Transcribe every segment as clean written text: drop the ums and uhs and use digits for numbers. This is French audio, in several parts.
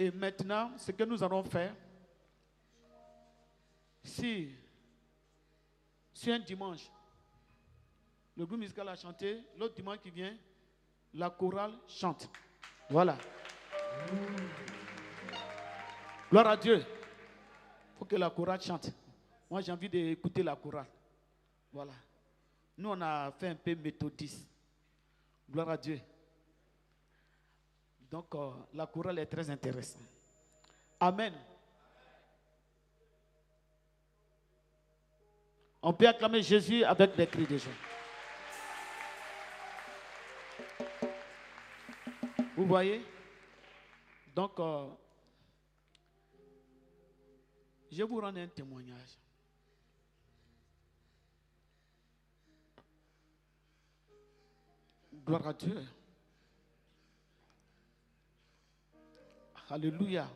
Et maintenant, ce que nous allons faire, si un dimanche, le groupe musical a chanté, l'autre dimanche qui vient, la chorale chante. Voilà. Gloire à Dieu. Il faut que la chorale chante. Moi, j'ai envie d'écouter la chorale. Voilà. Nous, on a fait un peu méthodiste. Gloire à Dieu. Donc, la chorale est très intéressante. Amen. On peut acclamer Jésus avec des cris de joie. Vous voyez? Donc, je vais vous rendre un témoignage. Gloire à Dieu. Alléluia.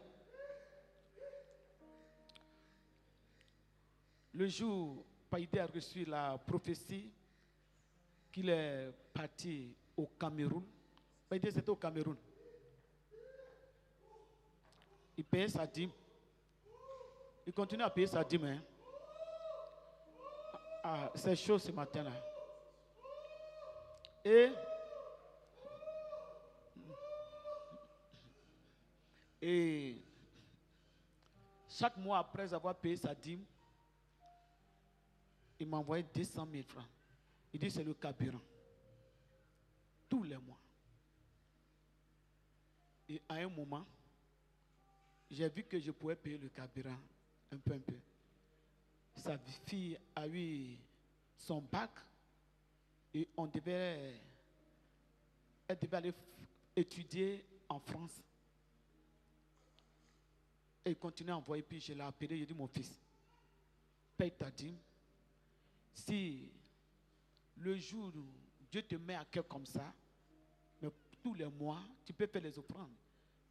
Le jour, Païdé a reçu la prophétie qu'il est parti au Cameroun. Païdé, c'était au Cameroun. Il payait sa dîme. Il continue à payer sa dîme. Hein. Ah, c'est chaud ce matin-là. Et chaque mois après avoir payé sa dîme, il m'a envoyé 200 000 francs. Il dit c'est le carburant. Tous les mois. Et à un moment, j'ai vu que je pouvais payer le carburant un peu. Sa fille a eu son bac et elle devait aller étudier en France. Et il continue à envoyer, puis je l'ai appelé, j'ai dit mon fils, paye ta dîme. Si le jour où Dieu te met à cœur comme ça, mais tous les mois, tu peux faire les offrandes,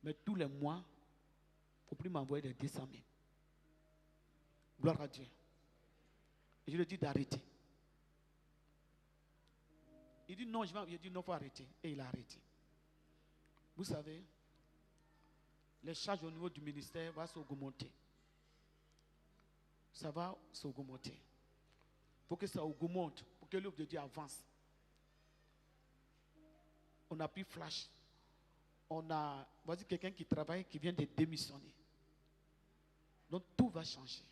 mais tous les mois, il ne faut plus m'envoyer des 200 000. Gloire à Dieu. Et je lui ai dit d'arrêter. Il dit non, j'ai dit non, il faut arrêter. Et il a arrêté. Vous savez, les charges au niveau du ministère vont s'augmenter. Ça va s'augmenter. Il faut que ça augmente, pour que l'œuvre de Dieu avance. On n'a plus flash. On a, voici quelqu'un qui travaille, qui vient de démissionner. Donc tout va changer.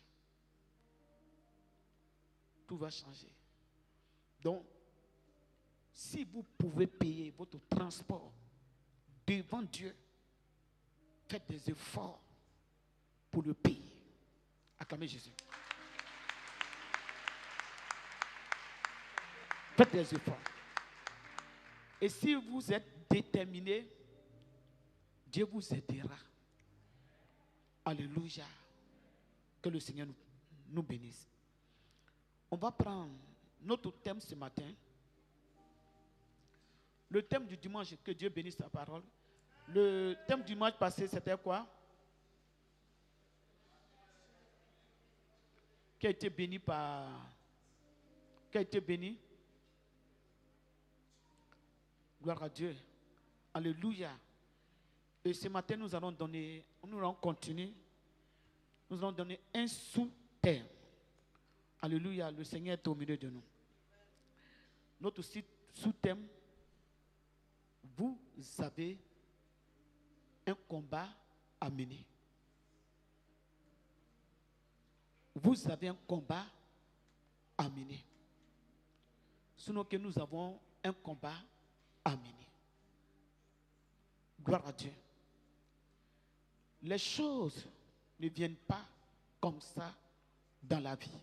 Tout va changer. Donc, si vous pouvez payer votre transport devant Dieu, faites des efforts pour le payer. Acclamez Jésus. Faites des efforts. Et si vous êtes déterminé, Dieu vous aidera. Alléluia. Que le Seigneur nous bénisse. On va prendre notre thème ce matin. Le thème du dimanche, que Dieu bénisse sa parole. Le thème du dimanche passé, c'était quoi? Qui a été béni par... Qui a été béni? Gloire à Dieu. Alléluia. Et ce matin, nous allons continuer. Nous allons donner un sous-thème. Alléluia. Le Seigneur est au milieu de nous. Notre sous-thème, vous avez un combat à mener. Vous avez un combat à mener. Sinon que nous avons un combat à mener. Gloire à Dieu. Les choses ne viennent pas comme ça dans la vie.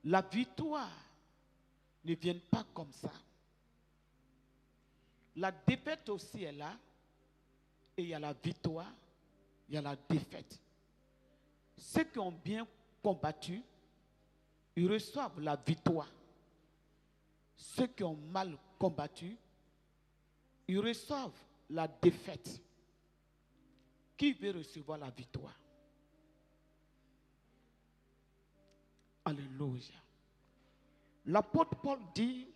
La victoire ne vient pas comme ça. La défaite aussi est là. Et il y a la victoire, il y a la défaite. Ceux qui ont bien combattu, ils reçoivent la victoire. Ceux qui ont mal combattu, ils reçoivent la défaite. Qui veut recevoir la victoire? Alléluia. L'apôtre Paul dit,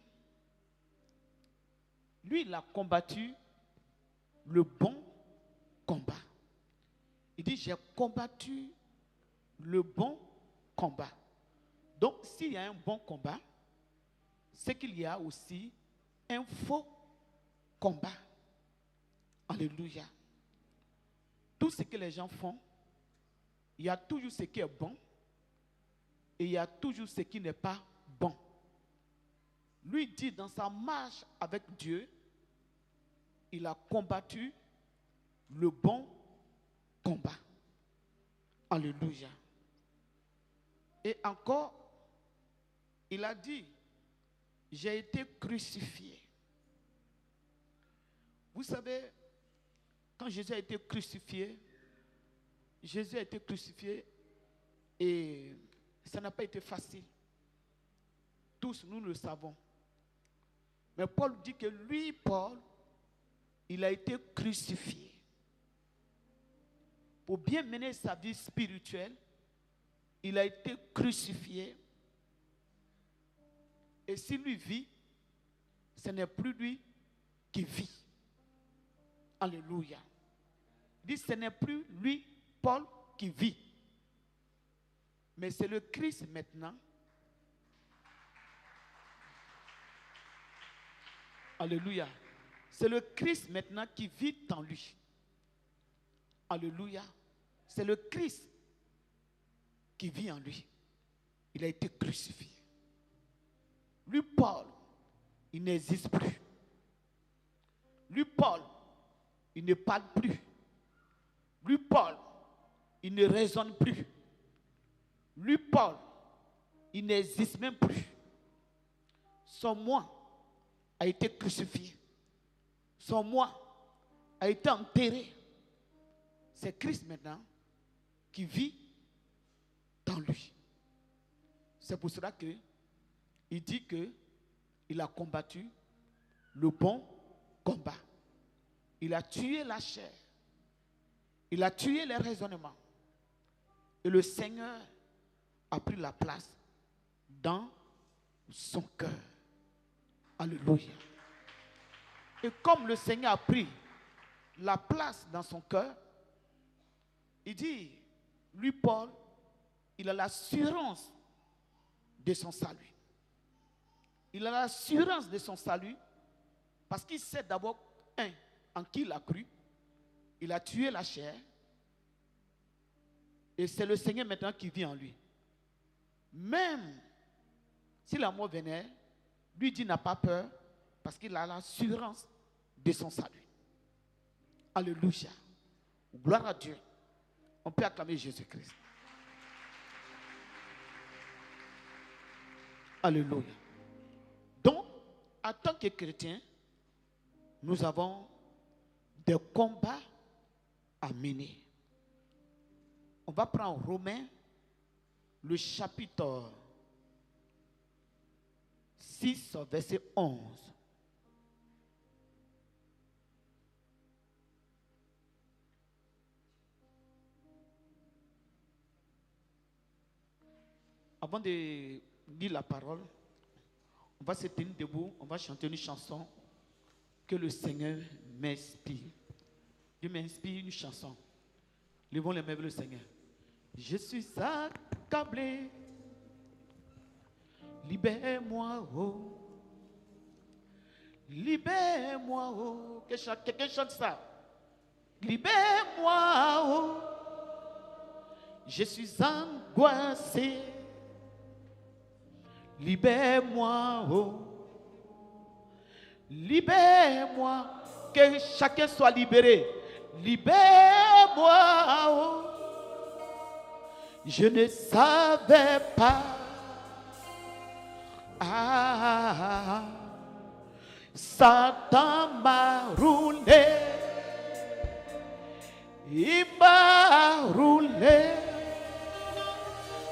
lui, il a combattu le bon combat. Il dit, j'ai combattu le bon combat. Donc, s'il y a un bon combat, c'est qu'il y a aussi un faux combat. Alléluia. Tout ce que les gens font, il y a toujours ce qui est bon et il y a toujours ce qui n'est pas bon. Lui dit dans sa marche avec Dieu, il a combattu le bon combat. Alléluia. Et encore, il a dit, j'ai été crucifié. Vous savez, quand Jésus a été crucifié et ça n'a pas été facile. Tous, nous le savons. Mais Paul dit que lui, Paul, il a été crucifié. Pour bien mener sa vie spirituelle, il a été crucifié. Et si lui vit, ce n'est plus lui qui vit. Alléluia. Il dit, ce n'est plus lui, Paul, qui vit. Mais c'est le Christ maintenant. Alléluia. C'est le Christ maintenant qui vit en lui. Alléluia. C'est le Christ qui vit en lui. Il a été crucifié. Lui, Paul, il n'existe plus. Lui, Paul, il ne parle plus. Lui, Paul, il ne raisonne plus. Lui, Paul, il n'existe même plus. Son moi a été crucifié. Son moi a été enterré. C'est Christ maintenant qui vit dans lui. C'est pour cela que il dit que il a combattu le bon combat. Il a tué la chair. Il a tué les raisonnements. Et le Seigneur a pris la place dans son cœur. Alléluia. Et comme le Seigneur a pris la place dans son cœur, il dit, lui Paul, il a l'assurance de son salut. Il a l'assurance de son salut parce qu'il sait d'abord, en qui il a cru. Il a tué la chair. Et c'est le Seigneur maintenant qui vit en lui. Même si la mort venait, lui dit n'a pas peur parce qu'il a l'assurance de son salut. Alléluia. Gloire à Dieu. On peut acclamer Jésus-Christ. Alléluia. Donc, en tant que chrétiens, nous avons des combats à mener. On va prendre Romains, le chapitre 6, verset 11. Avant de lire la parole, on va se tenir debout, on va chanter une chanson que le Seigneur m'inspire. Dieu m'inspire une chanson. Levons les mains vers le Seigneur. Je suis accablé. Libère-moi, oh. Libère-moi, oh. Quelqu'un chante ça. Libère-moi, oh. Je suis angoissé. Libère-moi, oh. Libère-moi. Que chacun soit libéré. Libère-moi, oh. Je ne savais pas. Satan m'a roulé. Il m'a roulé.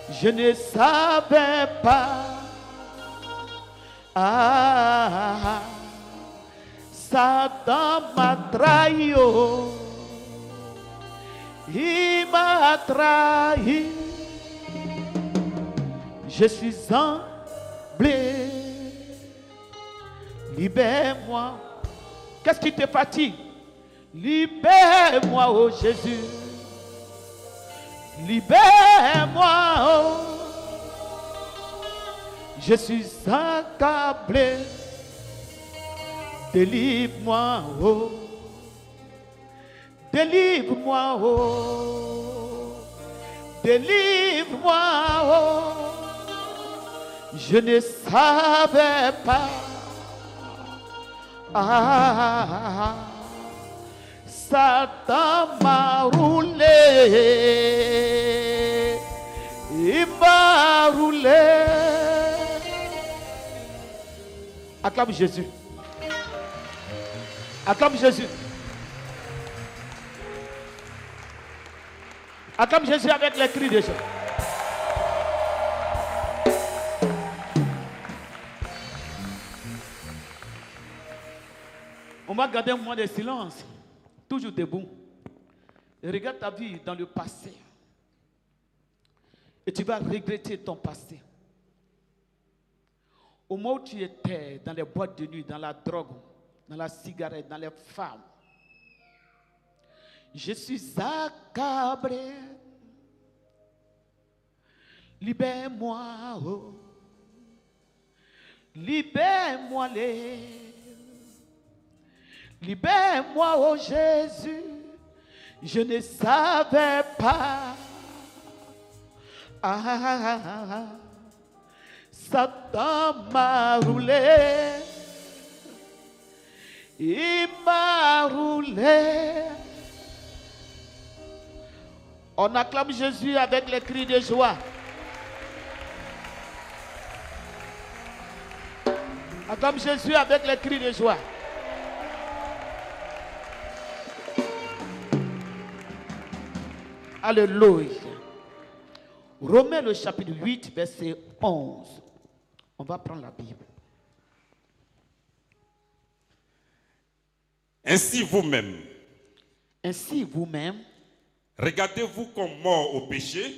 Je ne savais pas. Satan m'a trahi. Oh. Il m'a trahi. Je suis semblé. Libère-moi. Qu'est-ce qui te fatigue? Libère-moi, oh Jésus. libère-moi, oh. Je suis accablé, délivre-moi, oh. Délivre-moi, oh. Délivre-moi, oh. Je ne savais pas. Satan m'a roulé. Il m'a roulé. Acclame Jésus. Acclame Jésus. Acclame Jésus avec les cris de Jésus. On va garder un moment de silence. Toujours debout. Et regarde ta vie dans le passé. Et tu vas regretter ton passé. Au moment où tu étais dans les boîtes de nuit, dans la drogue, dans la cigarette, dans les femmes. Je suis accablé. Libère-moi, oh. Libère-moi les. Libère-moi, oh Jésus. Je ne savais pas. Satan m'a roulé. Il m'a roulé. On acclame Jésus avec les cris de joie. Acclame Jésus avec les cris de joie. Alléluia. Romains le chapitre 8, verset 11. On va prendre la Bible. Ainsi vous-même, regardez-vous comme mort au péché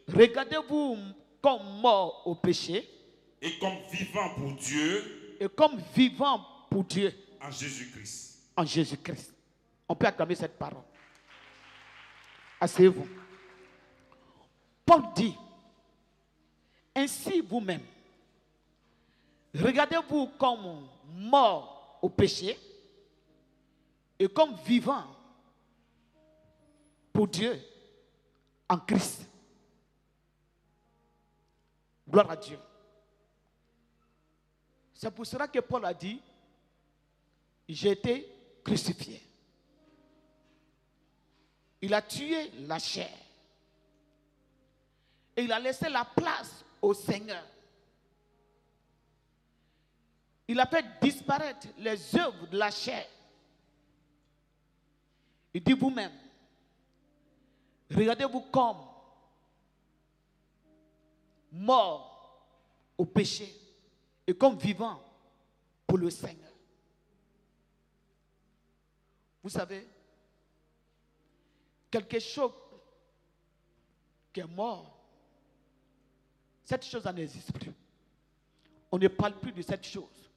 regardez-vous comme mort au péché et comme vivant pour Dieu et comme vivant pour Dieu en Jésus-Christ. en Jésus-Christ. On peut acclamer cette parole. Asseyez-vous. Paul dit, ainsi vous-même, regardez-vous comme mort au péché et comme vivant pour Dieu en Christ. Gloire à Dieu. C'est pour cela que Paul a dit, j'ai été crucifié. Il a tué la chair. Et il a laissé la place au Seigneur. Il a fait disparaître les œuvres de la chair. Il dit vous-même, regardez-vous comme mort au péché et comme vivant pour le Seigneur. Vous savez, quelque chose qui est mort, cette chose n'existe plus. On ne parle plus de cette chose.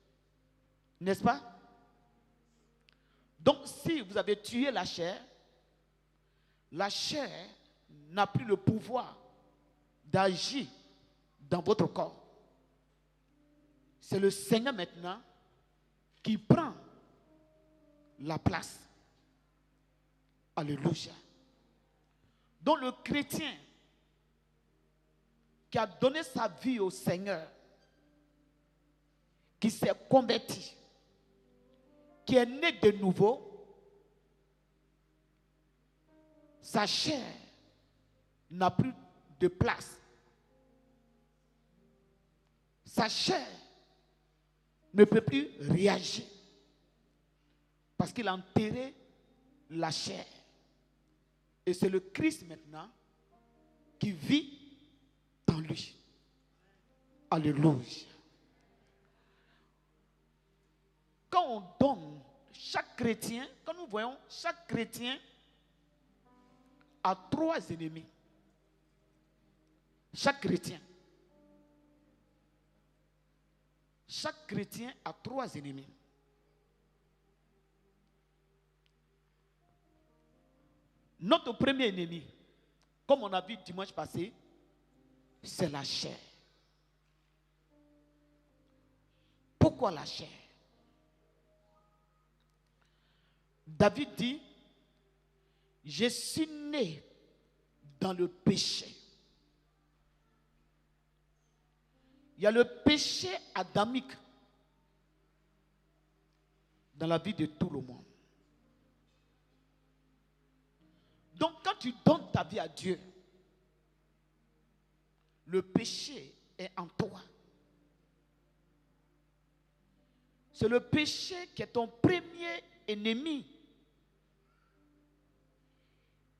N'est-ce pas? Donc, si vous avez tué la chair n'a plus le pouvoir d'agir dans votre corps. C'est le Seigneur maintenant qui prend la place. Alléluia. Donc le chrétien qui a donné sa vie au Seigneur, qui s'est converti, qui est né de nouveau, sa chair n'a plus de place. Sa chair ne peut plus réagir parce qu'il a enterré la chair. Et c'est le Christ maintenant qui vit dans lui. Alléluia. Quand on donne, chaque chrétien, quand nous voyons, chaque chrétien a 3 ennemis. Chaque chrétien. Chaque chrétien a 3 ennemis. Notre premier ennemi, comme on a vu dimanche passé, c'est la chair. Pourquoi la chair? David dit, je suis né dans le péché. Il y a le péché adamique dans la vie de tout le monde. Donc quand tu donnes ta vie à Dieu, le péché est en toi. C'est le péché qui est ton premier ennemi,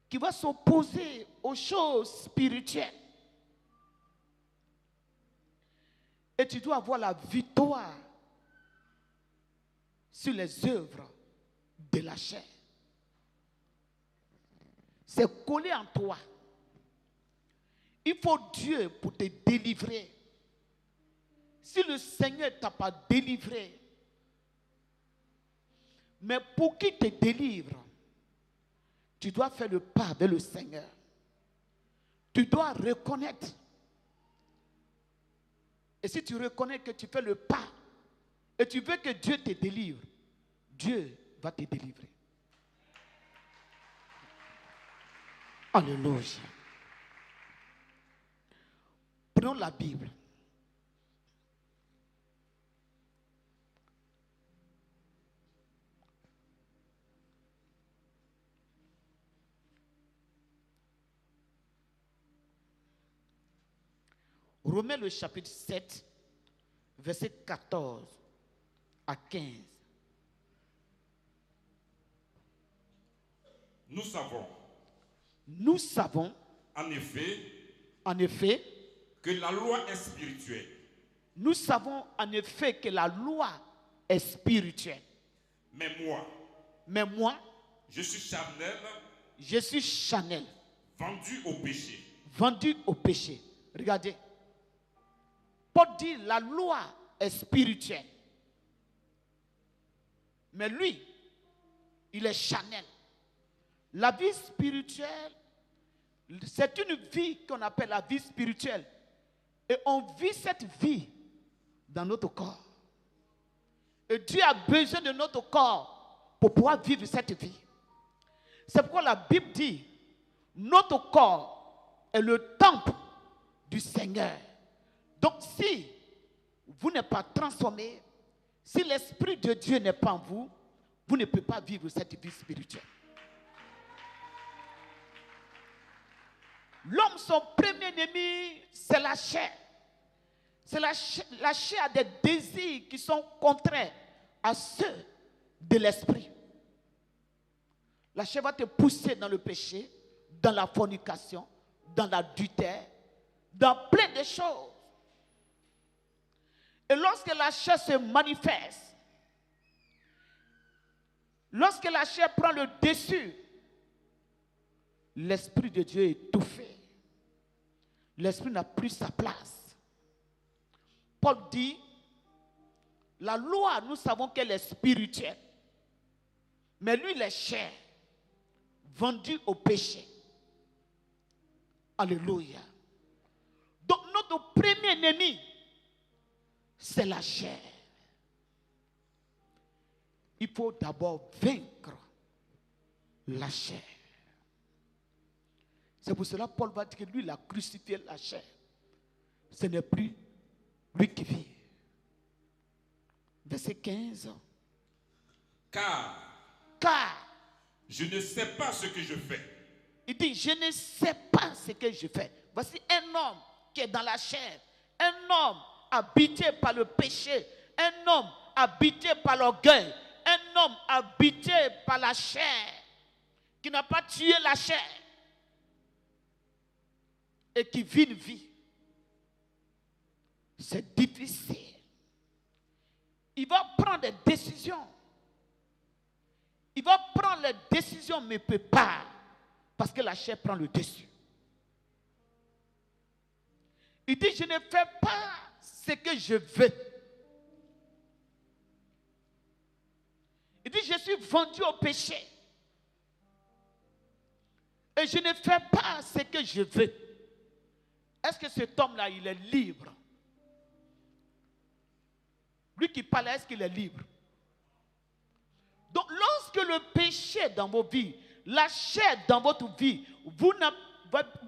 qui va s'opposer aux choses spirituelles. Et tu dois avoir la victoire sur les œuvres de la chair. C'est collé en toi. Il faut Dieu pour te délivrer. Si le Seigneur ne t'a pas délivré, mais pour qu'il te délivre, tu dois faire le pas vers le Seigneur. Tu dois reconnaître. Et si tu reconnais que tu fais le pas et tu veux que Dieu te délivre, Dieu va te délivrer. Alléluia. Prenons la Bible. Romains le chapitre 7, verset 14 à 15. Nous savons, en effet, que la loi est spirituelle. Nous savons en effet que la loi est spirituelle. Mais moi, je suis charnel, vendu au péché. Vendu au péché. Regardez. Paul dit la loi est spirituelle. Mais lui, il est charnel. La vie spirituelle, c'est une vie qu'on appelle la vie spirituelle. Et on vit cette vie dans notre corps. Et Dieu a besoin de notre corps pour pouvoir vivre cette vie. C'est pourquoi la Bible dit, notre corps est le temple du Seigneur. Donc si vous n'êtes pas transformé, si l'Esprit de Dieu n'est pas en vous, vous ne pouvez pas vivre cette vie spirituelle. L'homme, son premier ennemi, c'est la chair. La chair a des désirs qui sont contraires à ceux de l'esprit. La chair va te pousser dans le péché, dans la fornication, dans l'adultère, dans plein de choses. Et lorsque la chair se manifeste, lorsque la chair prend le dessus, l'Esprit de Dieu est étouffé. L'Esprit n'a plus sa place. Paul dit, la loi, nous savons qu'elle est spirituelle. Mais lui, il est chair, vendu au péché. Alléluia. Donc notre premier ennemi, c'est la chair. Il faut d'abord vaincre la chair. C'est pour cela que Paul va dire que lui, il a crucifié la chair. Ce n'est plus lui qui vit. Verset 15. Car je ne sais pas ce que je fais. Il dit, je ne sais pas ce que je fais. Voici un homme qui est dans la chair. Un homme habité par le péché. Un homme habité par l'orgueil. Un homme habité par la chair. Qui n'a pas tué la chair. Et qui vit une vie. C'est difficile. Il va prendre des décisions. Il va prendre les décisions, mais ne peut pas. Parce que la chair prend le dessus. Il dit, je ne fais pas ce que je veux. Il dit, je suis vendu au péché. Et Mais je ne fais pas ce que je veux. Est-ce que cet homme-là, il est libre? Lui qui parle, est-ce qu'il est libre? Donc, lorsque le péché est dans vos vies, la chair dans votre vie, vous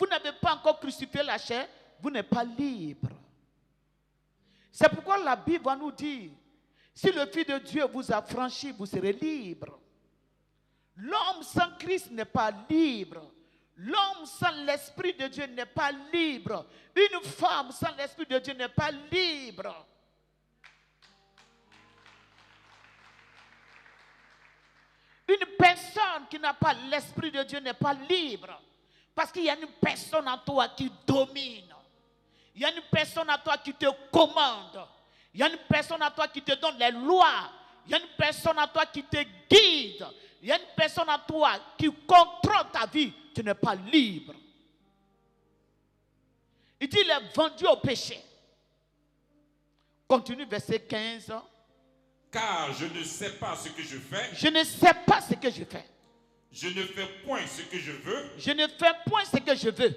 n'avez pas encore crucifié la chair, vous n'êtes pas libre. C'est pourquoi la Bible va nous dire, si le Fils de Dieu vous a franchi, vous serez libre. L'homme sans Christ n'est pas libre. L'homme sans l'Esprit de Dieu n'est pas libre. Une femme sans l'Esprit de Dieu n'est pas libre. Une personne qui n'a pas l'Esprit de Dieu n'est pas libre. Parce qu'il y a une personne en toi qui domine. Il y a une personne en toi qui te commande. Il y a une personne en toi qui te donne les lois. Il y a une personne en toi qui te guide. Il y a une personne en toi qui contrôle ta vie. Tu n'es pas libre. Il dit, il est vendu au péché. Continue verset 15. Car je ne sais pas ce que je fais. Je ne sais pas ce que je fais. Je ne fais point ce que je veux. Je ne fais point ce que je veux.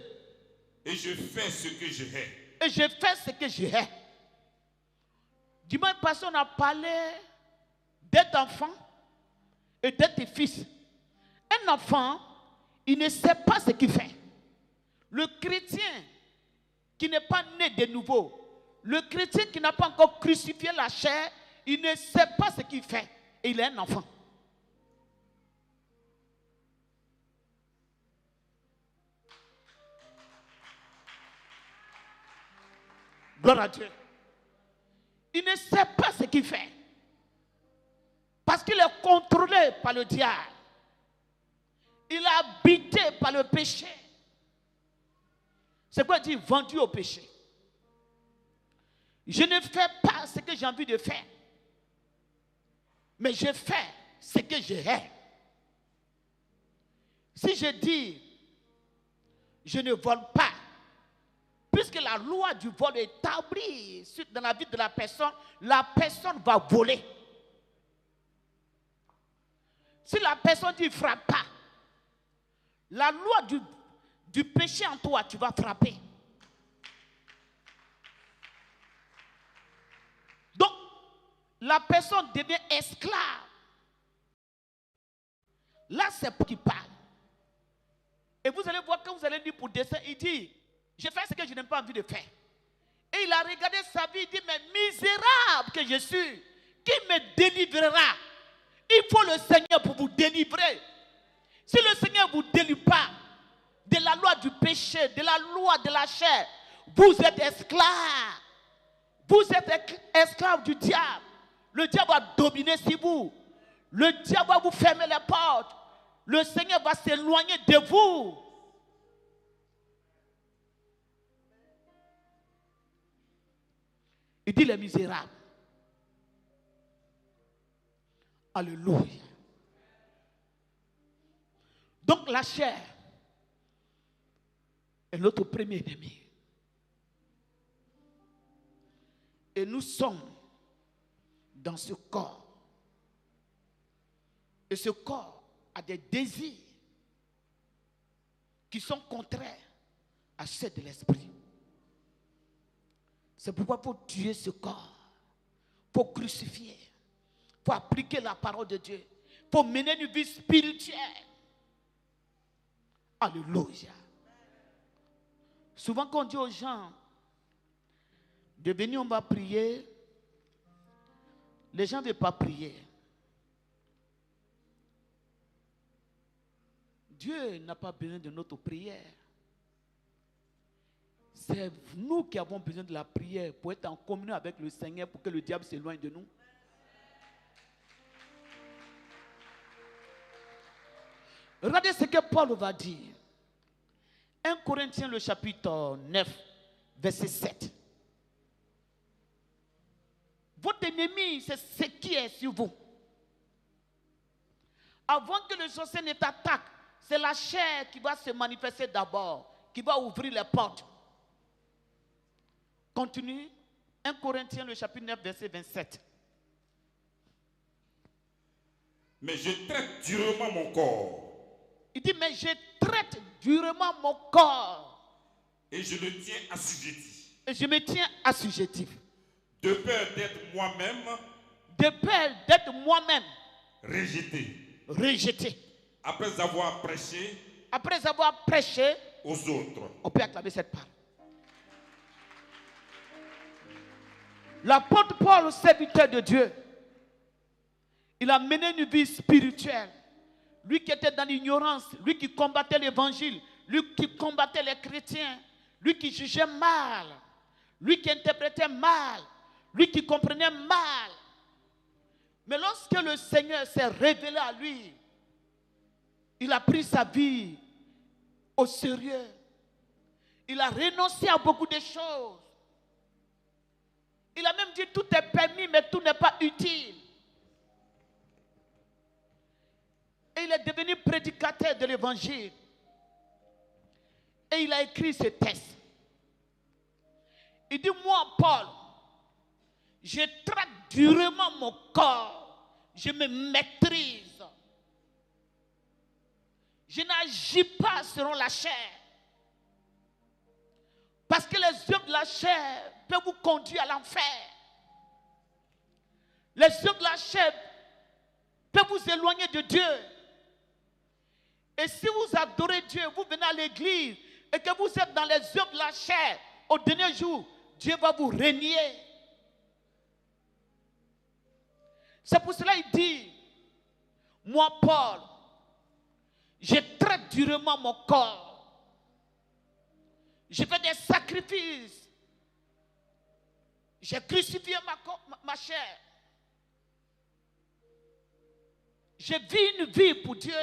Et je fais ce que je hais. Et je fais ce que je hais. Dimanche passé, on a parlé d'être enfant et d'être fils. Un enfant, il ne sait pas ce qu'il fait. Le chrétien qui n'est pas né de nouveau, le chrétien qui n'a pas encore crucifié la chair, il ne sait pas ce qu'il fait. Et il est un enfant. Gloire à Dieu. Il ne sait pas ce qu'il fait. Parce qu'il est contrôlé par le diable. Il est habité par le péché. C'est quoi dire vendu au péché? Je ne fais pas ce que j'ai envie de faire. Mais je fais ce que je hais. Si je dis, je ne vole pas, puisque la loi du vol est établie dans la vie de la personne va voler. Si la personne dit frappe pas, la loi du péché en toi, tu vas frapper. Donc, la personne devient esclave. Là, c'est pour qui parle. Et vous allez voir, quand vous allez lire pour dessin, il dit, je fais ce que je n'ai pas envie de faire. Et il a regardé sa vie, il dit, mais misérable que je suis, qui me délivrera? Il faut le Seigneur pour vous délivrer. Si le Seigneur ne vous délivre pas de la loi du péché, de la loi de la chair, vous êtes esclave. Vous êtes esclave du diable. Le diable va dominer sur vous. Le diable va vous fermer les portes. Le Seigneur va s'éloigner de vous. Il dit les misérables. Alléluia. Donc la chair est notre premier ennemi. Et nous sommes dans ce corps. Et ce corps a des désirs qui sont contraires à ceux de l'esprit. C'est pourquoi il faut tuer ce corps. Il faut crucifier. Il faut appliquer la parole de Dieu. Il faut mener une vie spirituelle. Alléluia. Souvent quand on dit aux gens de venir, on va prier, les gens ne veulent pas prier. Dieu n'a pas besoin de notre prière. C'est nous qui avons besoin de la prière pour être en communion avec le Seigneur, pour que le diable s'éloigne de nous. Regardez ce que Paul va dire. 1 Corinthiens le chapitre 9, verset 7. Votre ennemi, c'est ce qui est sur vous. Avant que le sorcier ne t'attaque, c'est la chair qui va se manifester d'abord, qui va ouvrir les portes. Continue. 1 Corinthiens le chapitre 9, verset 27. Mais je traite durement mon corps Il dit, mais je traite durement mon corps. Et je le tiens assujetti. Et je me tiens assujetti. De peur d'être moi-même. De peur d'être moi-même. Rejeté. Rejeté. Après avoir prêché. Après avoir prêché. Aux autres. On peut acclamer cette parole. L'apôtre Paul, serviteur de Dieu, il a mené une vie spirituelle. Lui qui était dans l'ignorance, lui qui combattait l'évangile, lui qui combattait les chrétiens, lui qui jugeait mal, lui qui interprétait mal, lui qui comprenait mal. Mais lorsque le Seigneur s'est révélé à lui, il a pris sa vie au sérieux. Il a renoncé à beaucoup de choses. Il a même dit tout est permis, mais tout n'est pas utile. Et il est devenu prédicateur de l'évangile. Et il a écrit ce texte. Il dit, moi, Paul, je traite durement mon corps. Je me maîtrise. Je n'agis pas selon la chair. Parce que les œuvres de la chair peuvent vous conduire à l'enfer. Les œuvres de la chair peuvent vous éloigner de Dieu. Et si vous adorez Dieu, vous venez à l'église et que vous êtes dans les œuvres de la chair, au dernier jour, Dieu va vous régner. C'est pour cela qu'il dit, moi Paul, je traite durement mon corps. Je fais des sacrifices. J'ai crucifié ma chair. Je vis une vie pour Dieu.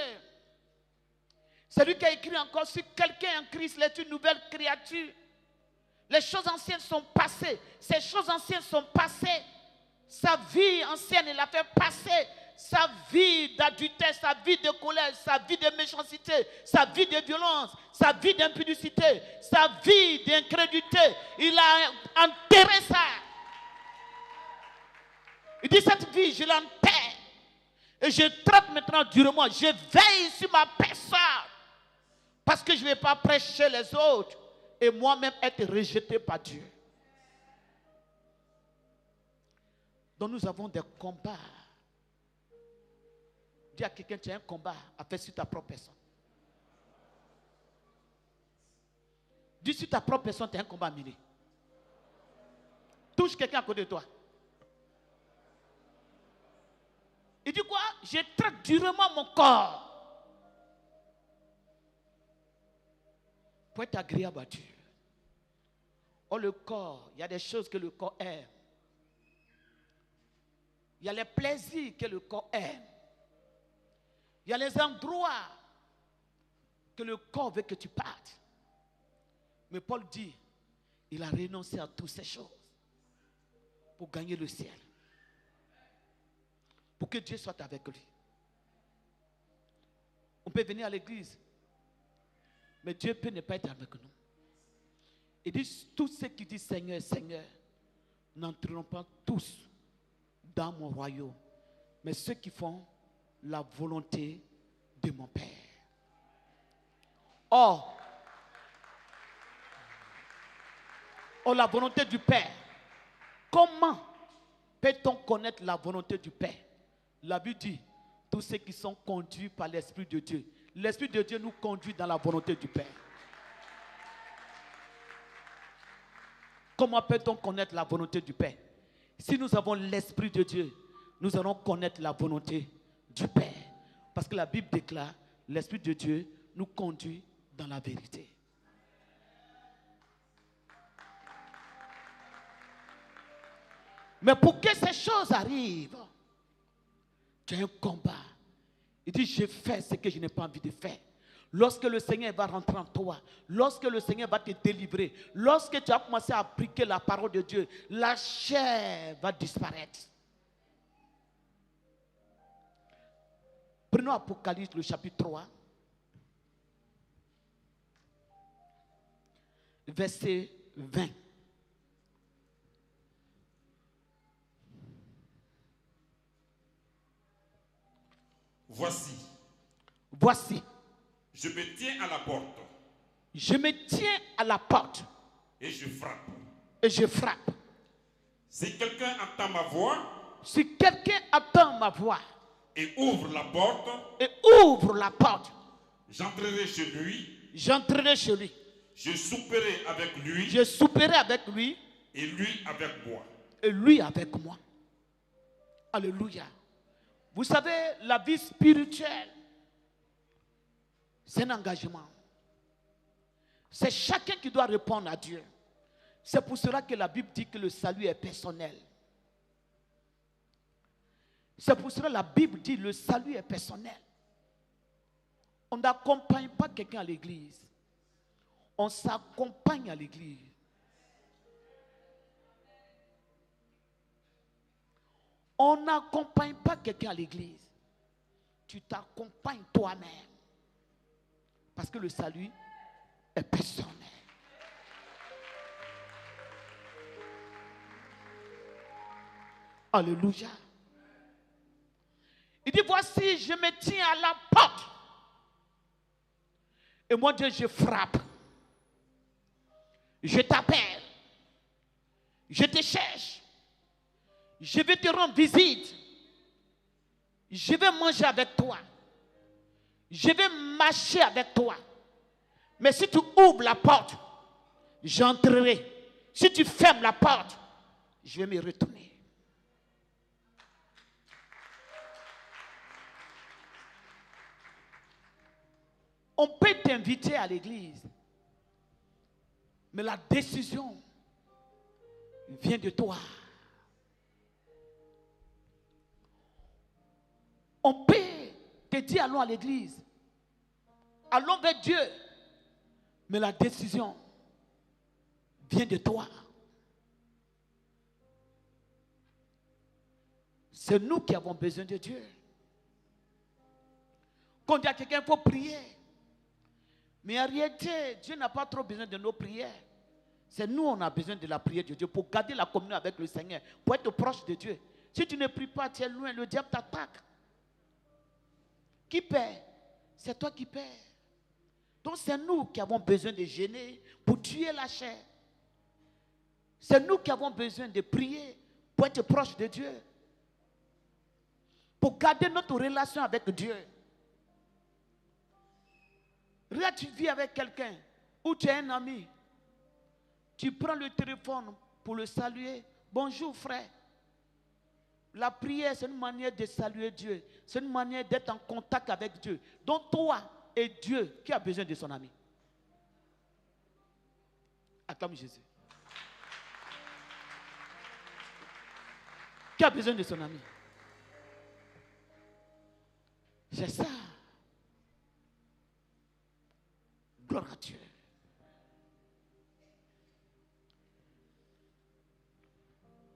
C'est lui qui a écrit encore, si quelqu'un en Christ est une nouvelle créature. Les choses anciennes sont passées. Ces choses anciennes sont passées. Sa vie ancienne, il a fait passer. Sa vie d'adultère, sa vie de colère, sa vie de méchanceté, sa vie de violence, sa vie d'impudicité, sa vie d'incrédulité. Il a enterré ça. Il dit, cette vie, je l'enterre. Et je traite maintenant durement. Je veille sur ma personne. Parce que je ne vais pas prêcher les autres. Et moi-même être rejeté par Dieu. Donc nous avons des combats. Dis à quelqu'un, tu as un combat à faire sur ta propre personne. Dis sur ta propre personne, tu as un combat à mener. Touche quelqu'un à côté de toi. Il dit quoi? Je traite durement mon corps. Pour être agréable à Dieu. Oh, le corps, il y a des choses que le corps aime. Il y a les plaisirs que le corps aime. Il y a les endroits que le corps veut que tu partes. Mais Paul dit, il a renoncé à toutes ces choses pour gagner le ciel. Pour que Dieu soit avec lui. On peut venir à l'église, mais Dieu peut ne pas être avec nous. Il dit, tous ceux qui disent Seigneur, Seigneur, n'entreront pas tous dans mon royaume, mais ceux qui font la volonté de mon Père. Or, la volonté du Père. Comment peut-on connaître la volonté du Père? La Bible dit, tous ceux qui sont conduits par l'Esprit de Dieu. L'Esprit de Dieu nous conduit dans la volonté du Père. Comment peut-on connaître la volonté du Père? Si nous avons l'Esprit de Dieu, nous allons connaître la volonté du Père. Parce que la Bible déclare, l'Esprit de Dieu nous conduit dans la vérité. Mais pour que ces choses arrivent, tu as un combat. Il dit, je fais ce que je n'ai pas envie de faire. Lorsque le Seigneur va rentrer en toi, lorsque le Seigneur va te délivrer, lorsque tu as commencé à appliquer la parole de Dieu, la chair va disparaître. Prenons Apocalypse, le chapitre 3, verset 20. Voici. Voici. Je me tiens à la porte. Je me tiens à la porte. Et je frappe. Et je frappe. Si quelqu'un entend ma voix. Si quelqu'un entend ma voix. Et ouvre la porte. Et ouvre la porte. J'entrerai chez lui. J'entrerai chez lui. Je souperai avec lui. Je souperai avec lui. Et lui avec moi. Et lui avec moi. Alléluia. Vous savez, la vie spirituelle, c'est un engagement. C'est chacun qui doit répondre à Dieu. C'est pour cela que la Bible dit que le salut est personnel. C'est pour cela que la Bible dit que le salut est personnel. On n'accompagne pas quelqu'un à l'église. On s'accompagne à l'église. On n'accompagne pas quelqu'un à l'église. Tu t'accompagnes toi-même. Parce que le salut est personnel. Alléluia. Il dit, voici, je me tiens à la porte. Et moi, Dieu, je frappe. Je t'appelle. Je te cherche. Je vais te rendre visite. Je vais manger avec toi. Je vais marcher avec toi. Mais si tu ouvres la porte, j'entrerai. Si tu fermes la porte, je vais me retourner. On peut t'inviter à l'église, mais la décision vient de toi. On peut te dire allons à l'église, allons vers Dieu, mais la décision vient de toi. C'est nous qui avons besoin de Dieu. Quand on dit à quelqu'un, il faut prier. Mais en réalité, Dieu n'a pas trop besoin de nos prières. C'est nous, on a besoin de la prière de Dieu pour garder la communion avec le Seigneur, pour être proche de Dieu. Si tu ne pries pas, tu es loin, le diable t'attaque. Qui perd? C'est toi qui perds. Donc c'est nous qui avons besoin de jeûner pour tuer la chair. C'est nous qui avons besoin de prier pour être proche de Dieu. Pour garder notre relation avec Dieu. Regarde, tu vis avec quelqu'un ou tu es un ami. Tu prends le téléphone pour le saluer. Bonjour frère. La prière, c'est une manière de saluer Dieu. C'est une manière d'être en contact avec Dieu. Donc toi et Dieu, qui a besoin de son ami? Acclame Jésus. Qui a besoin de son ami? C'est ça. Gloire à Dieu.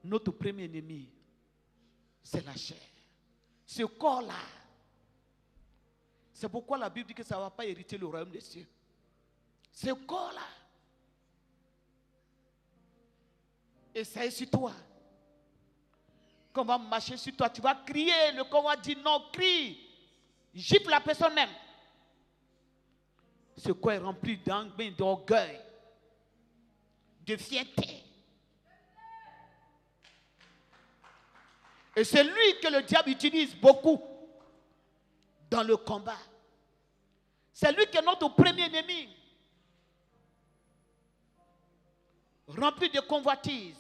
Notre premier ennemi, c'est la chair. Ce corps-là. C'est pourquoi la Bible dit que ça ne va pas hériter le royaume des cieux. Ce corps-là. Et ça est sur toi. Quand on va marcher sur toi, tu vas crier. Le corps va dire non, crie. Gifle la personne même. Ce corps est rempli d'orgueil, de fierté. Et c'est lui que le diable utilise beaucoup dans le combat. C'est lui qui est notre premier ennemi. Rempli de convoitises.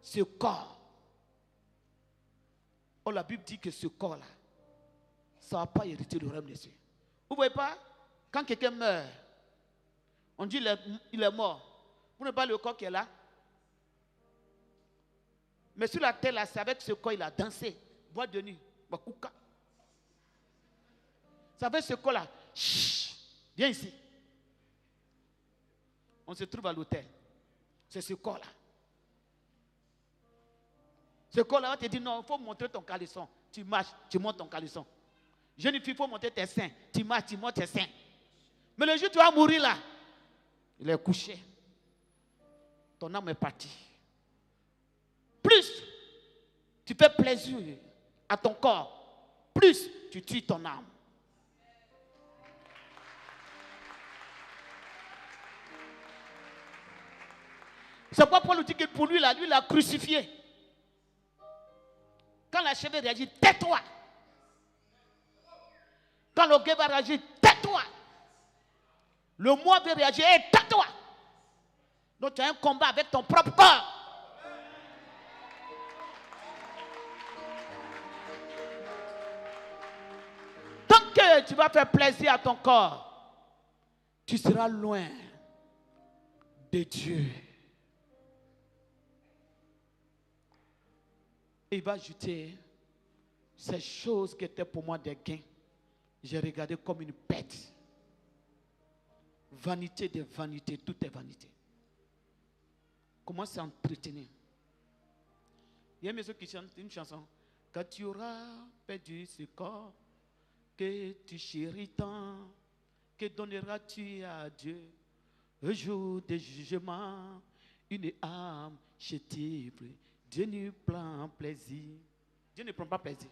Ce corps. Oh, la Bible dit que ce corps-là, ça ne va pas hériter le royaume des cieux. Vous ne voyez pas? Quand quelqu'un meurt, on dit il est mort. Vous ne voyez pas le corps qui est là? Mais sur la terre, là, c'est avec ce corps, il a dansé. Boîte de nuit. Bakouka. C'est avec ce corps-là. Viens ici. On se trouve à l'hôtel. C'est ce corps-là. Ce corps-là va te dire non, il faut montrer ton caleçon. Tu marches, tu montes ton caleçon. Jeune fille, il faut montrer tes seins. Tu marches, tu montes tes seins. Mais le jour où tu vas mourir là, il est couché. Ton âme est partie. Plus tu fais plaisir à ton corps, plus tu tues ton âme. C'est pourquoi Paul dit que pour lui, lui l'a crucifié. Quand la chèvre réagit, tais-toi. Quand le guet va réagir, tais-toi. Le moi veut réagir, tais-toi. Donc tu as un combat avec ton propre corps. Tant que tu vas faire plaisir à ton corps, tu seras loin de Dieu. Et il va ajouter ces choses qui étaient pour moi des gains. J'ai regardé comme une bête. Vanité de vanité, tout est vanité. Comment s'entretenir? Il y a une maison qui chante une chanson. Quand tu auras perdu ce corps que tu chéris tant, que donneras-tu à Dieu un jour de jugement, une âme chétive, Dieu ne prend plaisir. Dieu ne prend pas plaisir.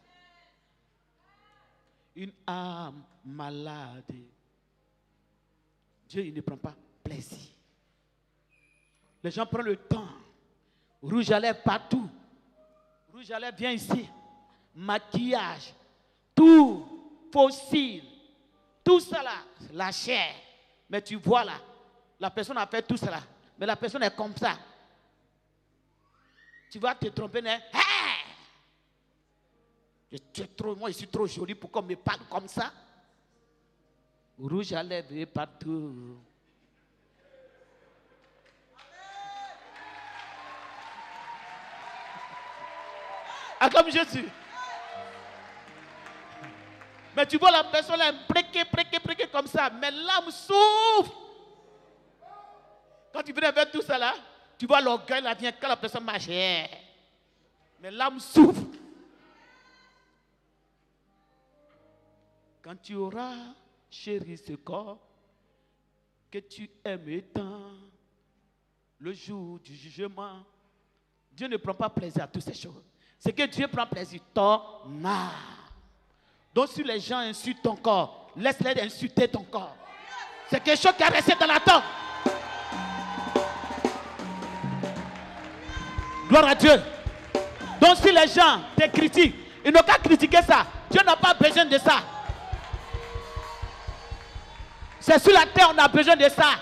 Une âme malade, Dieu il ne prend pas plaisir. Les gens prennent le temps. Rouge à lèvres partout. Rouge à lèvres, viens ici. Maquillage. Tout. Fossile. Tout ça là. La chair. Mais tu vois là. La personne a fait tout cela. Mais la personne est comme ça. Tu vas te tromper. Hey! Moi, je suis trop jolie pour qu'on me parle comme ça. Rouge à lèvres partout. Comme Jésus. Mais tu vois la personne là, préquée comme ça, mais l'âme souffre. Quand tu viens avec tout ça là, tu vois l'orgueil là vient quand la personne marche. Mais l'âme souffre. Quand tu auras chéri ce corps que tu aimes tant, le jour du jugement, Dieu ne prend pas plaisir à toutes ces choses. C'est que Dieu prend plaisir, ton âme. Donc si les gens insultent ton corps, laisse-les insulter ton corps. C'est quelque chose qui est resté dans la tombe. Gloire à Dieu. Donc si les gens te critiquent, ils n'ont qu'à critiquer ça. Dieu n'a pas besoin de ça. C'est sur la terre on a besoin de ça.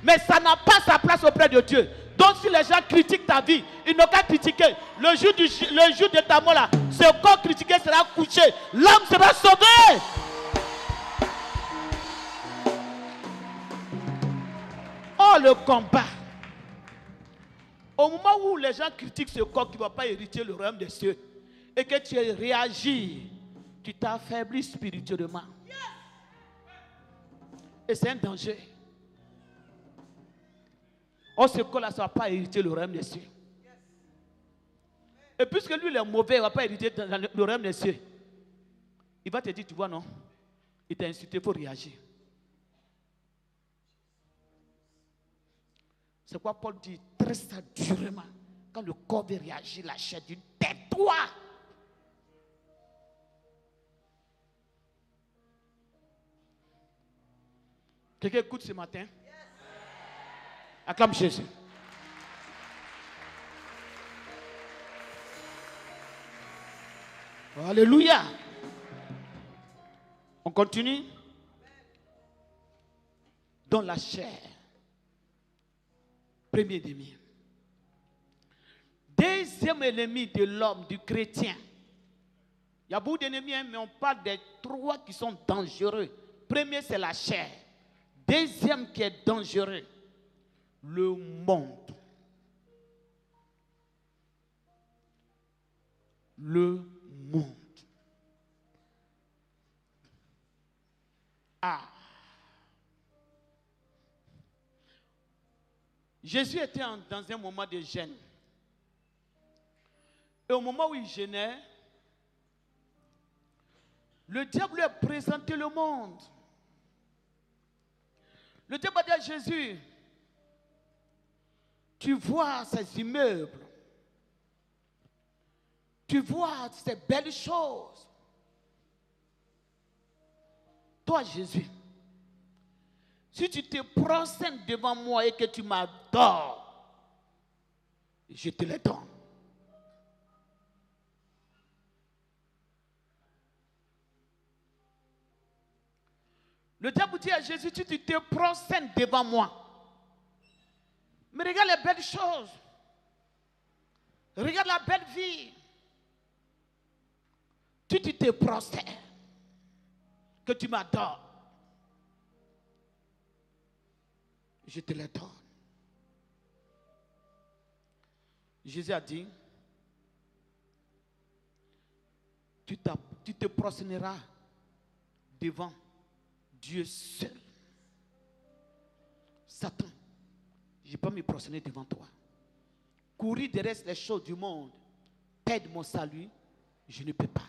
Mais ça n'a pas sa place auprès de Dieu. Donc si les gens critiquent ta vie, ils n'ont qu'à critiquer. Le jour de ta mort là, ce corps critiqué sera couché. L'âme sera sauvée. Oh le combat. Au moment où les gens critiquent ce corps qui ne va pas hériter le royaume des cieux, et que tu réagis, tu t'affaiblis spirituellement. Et c'est un danger. Oh, ce corps-là, ça ne va pas hériter le royaume des cieux. Et puisque lui, il est mauvais, il ne va pas hériter le royaume des cieux. Il va te dire, tu vois, non? Il t'a insulté, il faut réagir. C'est quoi Paul dit très ça durement. Quand le corps veut réagir, la chair dit, tais-toi. Quelqu'un écoute ce matin? Acclame Jésus. Alléluia. On continue. Dans la chair. Premier ennemi. Deuxième ennemi de l'homme, du chrétien. Il y a beaucoup d'ennemis, mais on parle des trois qui sont dangereux. Premier, c'est la chair. Deuxième qui est dangereux, le monde. Le monde. Ah. Jésus était dans un moment de jeûne. Et au moment où il jeûnait, le diable lui a présenté le monde. Le diable a dit à Jésus, tu vois ces immeubles, tu vois ces belles choses. Toi, Jésus, si tu te prosternes devant moi et que tu m'adores, Je te les donne. Le diable dit à Jésus, tu te prostènes devant moi. Mais regarde les belles choses. Regarde la belle vie. Tu te prostères. Que tu m'adores. Je te les donne. Jésus a dit, tu te prosterneras devant Dieu seul. Satan, je ne vais pas me prosterner devant toi. Courir derrière les choses du monde, perdre mon salut, je ne peux pas.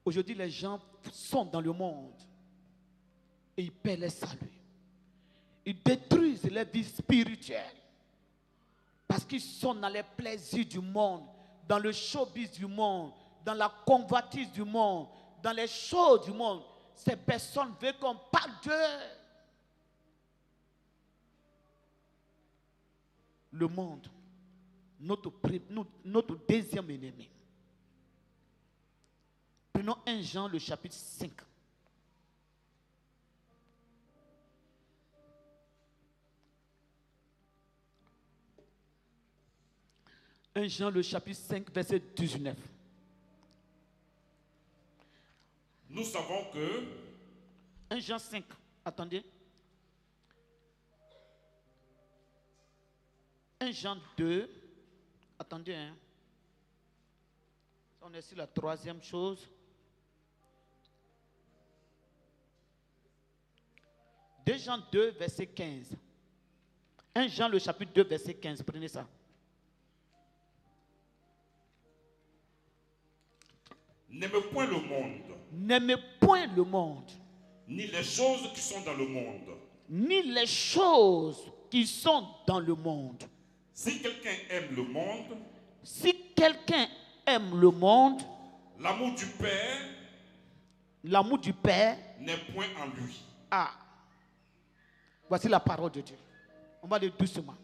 Aujourd'hui, les gens sont dans le monde et ils perdent leur salut. Ils détruisent leur vie spirituelle parce qu'ils sont dans les plaisirs du monde, dans le showbiz du monde, dans la convoitise du monde, dans les choses du monde. Ces personnes veulent qu'on parle d'eux. Le monde, notre deuxième ennemi. Prenons 1 Jean, le chapitre 5. « 1 Jean, le chapitre 5, verset 19. Nous savons que... 1 Jean 5, attendez. 1 Jean 2, attendez, hein. On est sur la troisième chose. 2 Jean 2, verset 15. 1 Jean, le chapitre 2, verset 15. Prenez ça. N'aimez point le monde. N'aimez point le monde. Ni les choses qui sont dans le monde. Ni les choses qui sont dans le monde. Si quelqu'un aime le monde. Si quelqu'un aime le monde. L'amour du Père. L'amour du Père. N'est point en lui. Ah. Voici la parole de Dieu. On va aller doucement.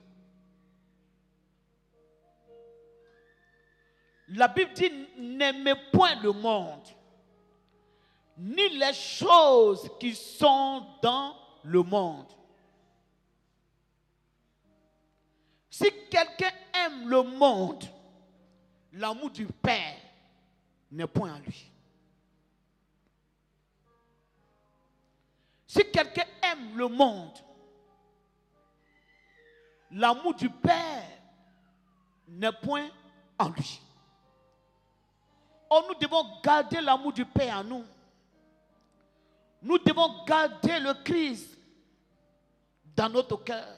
La Bible dit, n'aimez point le monde, ni les choses qui sont dans le monde. Si quelqu'un aime le monde, l'amour du Père n'est point en lui. Si quelqu'un aime le monde, l'amour du Père n'est point en lui. Oh, nous devons garder l'amour du Père en nous. Nous devons garder le Christ dans notre cœur.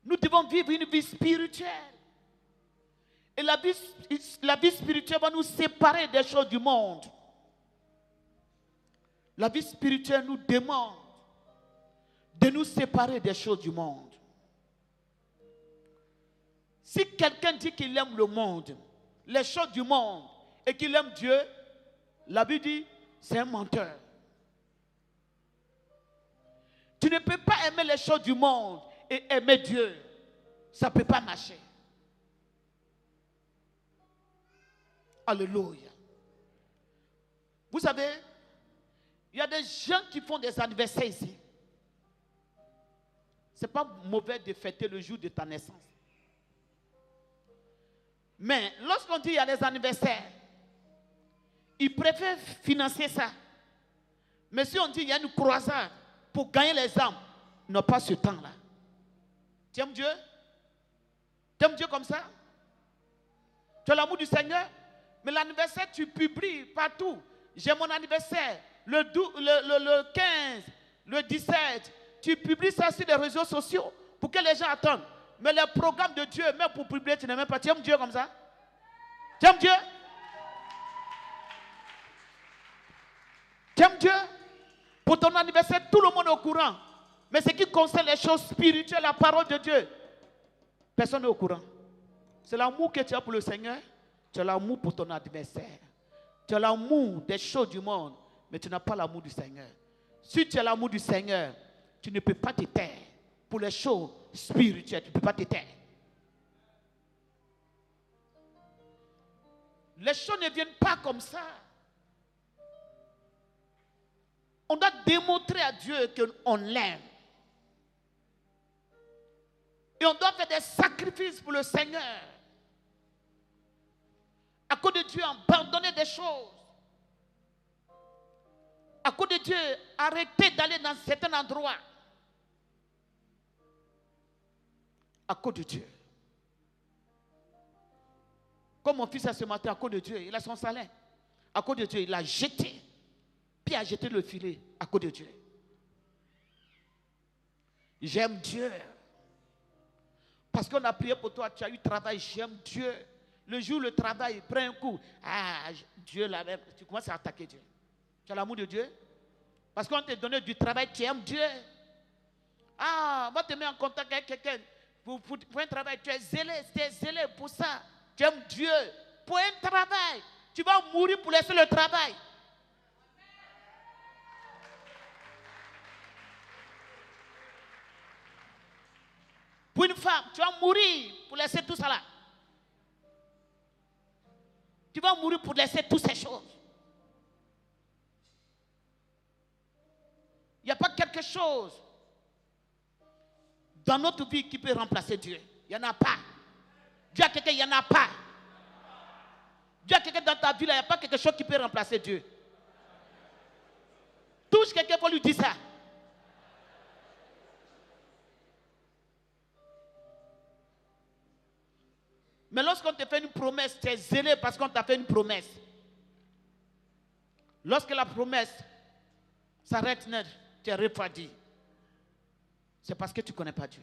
Nous devons vivre une vie spirituelle. Et la vie spirituelle va nous séparer des choses du monde. La vie spirituelle nous demande de nous séparer des choses du monde. Si quelqu'un dit qu'il aime le monde, les choses du monde, et qu'il aime Dieu, la Bible dit, c'est un menteur. Tu ne peux pas aimer les choses du monde et aimer Dieu. Ça ne peut pas marcher. Alléluia. Vous savez, il y a des gens qui font des anniversaires ici. Ce n'est pas mauvais de fêter le jour de ta naissance. Mais lorsqu'on dit qu'il y a des anniversaires, ils préfèrent financer ça. Mais si on dit qu'il y a une croisade pour gagner les âmes, ils n'ont pas ce temps-là. Tu aimes Dieu? Tu aimes Dieu comme ça? Tu as l'amour du Seigneur? Mais l'anniversaire, tu publies partout. J'ai mon anniversaire, le 15, le 17. Tu publies ça sur les réseaux sociaux pour que les gens attendent. Mais les programmes de Dieu, même pour publier, tu n'aimes même pas. Tu aimes Dieu comme ça? Tu aimes Dieu? Tu aimes Dieu? Pour ton anniversaire, tout le monde est au courant. Mais ce qui concerne les choses spirituelles, la parole de Dieu, personne n'est au courant. C'est l'amour que tu as pour le Seigneur. Tu as l'amour pour ton adversaire. Tu as l'amour des choses du monde, mais tu n'as pas l'amour du Seigneur. Si tu as l'amour du Seigneur, tu ne peux pas te taire. pour les choses spirituelles. Tu ne peux pas te taire. Les choses ne viennent pas comme ça. On doit démontrer à Dieu qu'on l'aime. Et on doit faire des sacrifices pour le Seigneur. À cause de Dieu, abandonner des choses. À cause de Dieu, arrêter d'aller dans certains endroits. À cause de Dieu. Comme mon fils a ce matin, à cause de Dieu, il a son salaire. À cause de Dieu, il a jeté. Puis il a jeté le filet à cause de Dieu. J'aime Dieu. Parce qu'on a prié pour toi, tu as eu travail, j'aime Dieu. Le jour où le travail prend un coup, Dieu l'a même, tu commences à attaquer Dieu. Tu as l'amour de Dieu? Parce qu'on t'a donné du travail, tu aimes Dieu. On va te mettre en contact avec quelqu'un pour un travail, tu es zélé pour ça. Tu aimes Dieu. Pour un travail, tu vas mourir pour laisser le travail. Pour une femme, tu vas mourir pour laisser tout ça là. Tu vas mourir pour laisser toutes ces choses. Il n'y a pas quelque chose dans notre vie qui peut remplacer Dieu. Il n'y en a pas. Dis à quelqu'un, il n'y en a pas. Dis à quelqu'un dans ta vie, il n'y a pas quelque chose qui peut remplacer Dieu. Touche quelqu'un pour lui dire ça. Mais lorsqu'on te fait une promesse, tu es zélé parce qu'on t'a fait une promesse. Lorsque la promesse s'arrête net, tu es refroidi. C'est parce que tu ne connais pas Dieu.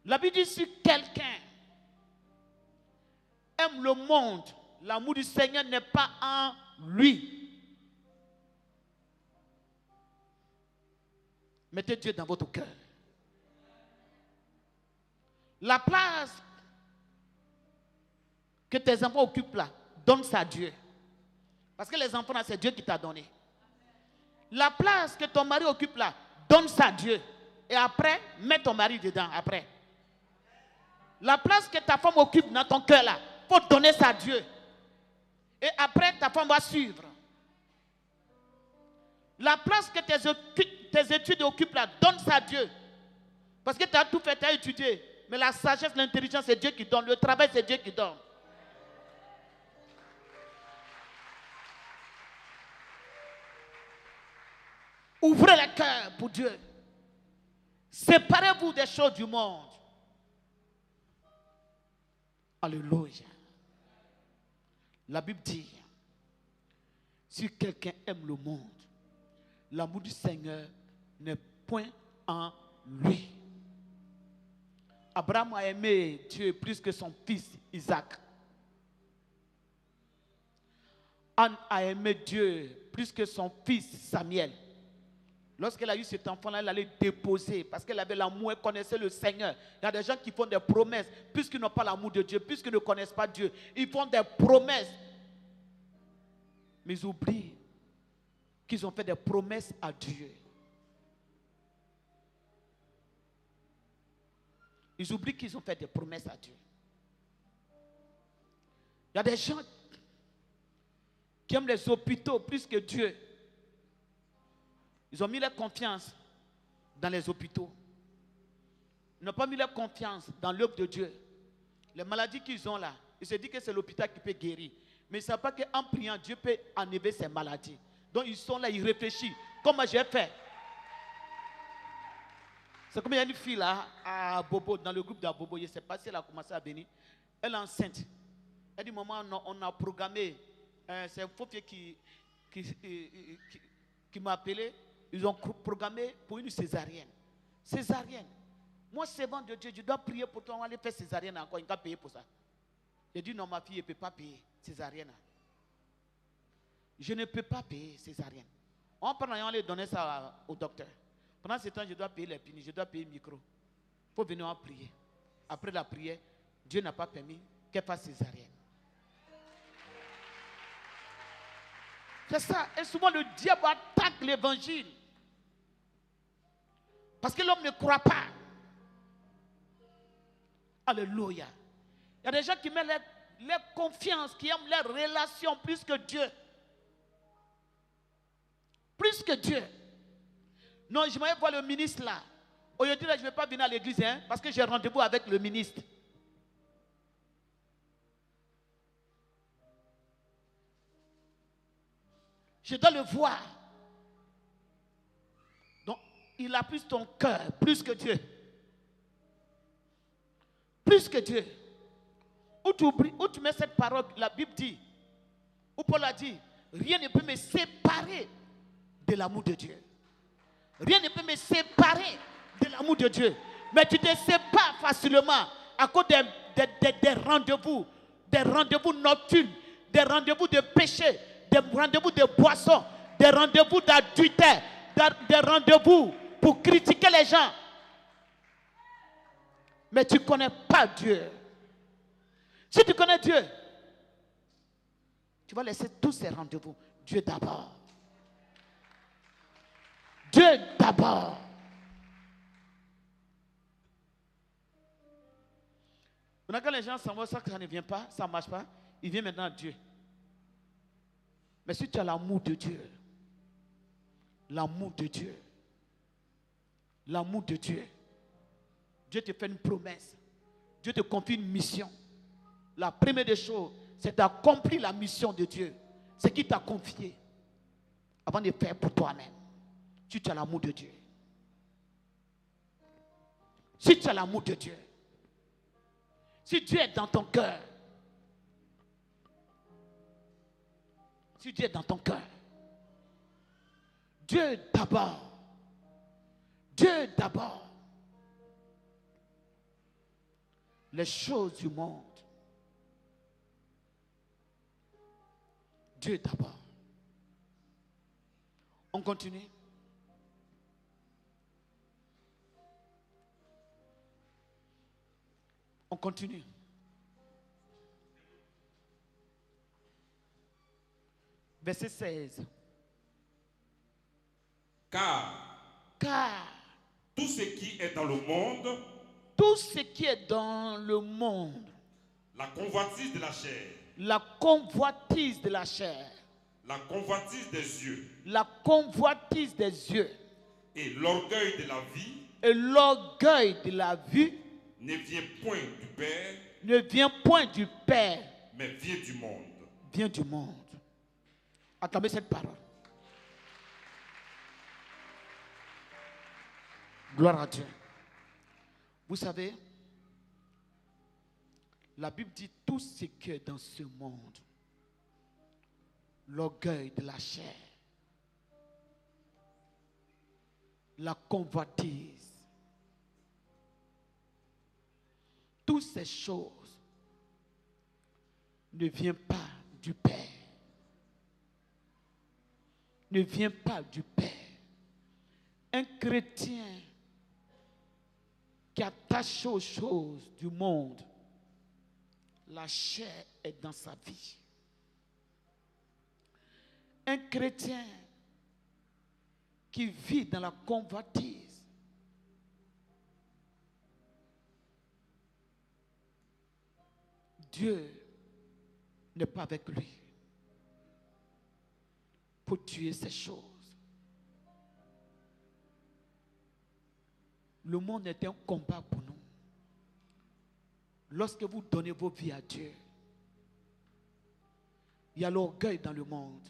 La Bible dit si quelqu'un aime le monde, l'amour du Seigneur n'est pas en lui. Mettez Dieu dans votre cœur. La place que tes enfants occupent là, donne ça à Dieu. Parce que les enfants là, c'est Dieu qui t'a donné. La place que ton mari occupe là, donne ça à Dieu. Et après, mets ton mari dedans, après. La place que ta femme occupe dans ton cœur là, il faut donner ça à Dieu. Et après, ta femme va suivre. La place que tes études occupent là, donne ça à Dieu. Parce que tu as tout fait, tu as étudié. Mais la sagesse, l'intelligence, c'est Dieu qui donne. Le travail, c'est Dieu qui donne. Ouvrez le cœur pour Dieu. Séparez-vous des choses du monde. Alléluia. La Bible dit, si quelqu'un aime le monde, l'amour du Seigneur n'est point en lui. Abraham a aimé Dieu plus que son fils Isaac. Anne a aimé Dieu plus que son fils Samuel. Lorsqu'elle a eu cet enfant-là, elle allait déposer parce qu'elle avait l'amour, elle connaissait le Seigneur. Il y a des gens qui font des promesses, puisqu'ils n'ont pas l'amour de Dieu, puisqu'ils ne connaissent pas Dieu. Ils font des promesses. Mais ils oublient qu'ils ont fait des promesses à Dieu. Ils oublient qu'ils ont fait des promesses à Dieu. Il y a des gens qui aiment les hôpitaux plus que Dieu. Ils ont mis leur confiance dans les hôpitaux. Ils n'ont pas mis leur confiance dans l'œuvre de Dieu. Les maladies qu'ils ont là, ils se disent que c'est l'hôpital qui peut guérir. Mais ils ne savent pas qu'en priant, Dieu peut enlever ces maladies. Donc ils sont là, ils réfléchissent. Comment j'ai fait? C'est comme il y a une fille là, à Bobo, dans le groupe de Bobo, je ne sais pas si elle a commencé à venir. Elle est enceinte. Elle dit, maman, on a programmé, c'est un faux pied qui m'a appelé. Ils ont programmé pour une césarienne. Césarienne. Moi, c'est bon de Dieu, je dois prier pour toi, on va aller faire césarienne encore, il va payer pour ça. J'ai dit, non, ma fille, elle ne peut pas payer césarienne. Je ne peux pas payer césarienne. On va aller donner ça au docteur. Pendant ce temps, je dois payer les punis, je dois payer le micro. Il faut venir en prier. Après la prière, Dieu n'a pas permis qu'elle fasse césarienne. C'est ça. Et souvent, le diable attaque attaquent l'évangile. Parce que l'homme ne croit pas. Alléluia. Il y a des gens qui mettent leur confiance, qui aiment leur relation plus que Dieu. Plus que Dieu. Non, je vais voir le ministre là. Aujourd'hui, là, je ne vais pas venir à l'église, hein, parce que j'ai rendez-vous avec le ministre. Je dois le voir. Donc, il a plus ton cœur, plus que Dieu. Plus que Dieu. Où tu mets cette parole, la Bible dit, où Paul a dit, rien ne peut me séparer de l'amour de Dieu. Rien ne peut me séparer de l'amour de Dieu. Mais tu te sépares facilement à cause des rendez-vous nocturnes, des rendez-vous de péché, des rendez-vous de boissons, des rendez-vous d'adultère, des rendez-vous pour critiquer les gens. Mais tu ne connais pas Dieu. Si tu connais Dieu, tu vas laisser tous ces rendez-vous. Dieu d'abord. Dieu d'abord. Maintenant, quand les gens s'en vont, ça ne vient pas, ça ne marche pas, il vient maintenant à Dieu. Mais si tu as l'amour de Dieu, l'amour de Dieu, l'amour de Dieu, Dieu te fait une promesse, Dieu te confie une mission. La première des choses, c'est d'accomplir la mission de Dieu, ce qu'il t'a confié, avant de faire pour toi-même. Si tu as l'amour de Dieu. Si tu as l'amour de Dieu. Si Dieu est dans ton cœur. Si Dieu est dans ton cœur. Dieu d'abord. Dieu d'abord. Les choses du monde. Dieu d'abord. On continue. On continue. Verset 16. Car tout ce qui est dans le monde, tout ce qui est dans le monde, la convoitise de la chair, la convoitise de la chair, la convoitise des yeux, la convoitise des yeux, et l'orgueil de la vie, et l'orgueil de la vue, ne vient point du Père, ne vient point du Père, mais vient du monde. Vient du monde. Attendez cette parole. Gloire à Dieu. Vous savez, la Bible dit tout ce qui est dans ce monde, l'orgueil de la chair, la convoitise, toutes ces choses ne viennent pas du Père. Ne vient pas du Père. Un chrétien qui attache aux choses du monde, la chair est dans sa vie. Un chrétien qui vit dans la convoitise, Dieu n'est pas avec lui pour tuer ces choses. Le monde est un combat pour nous. Lorsque vous donnez vos vies à Dieu, il y a l'orgueil dans le monde.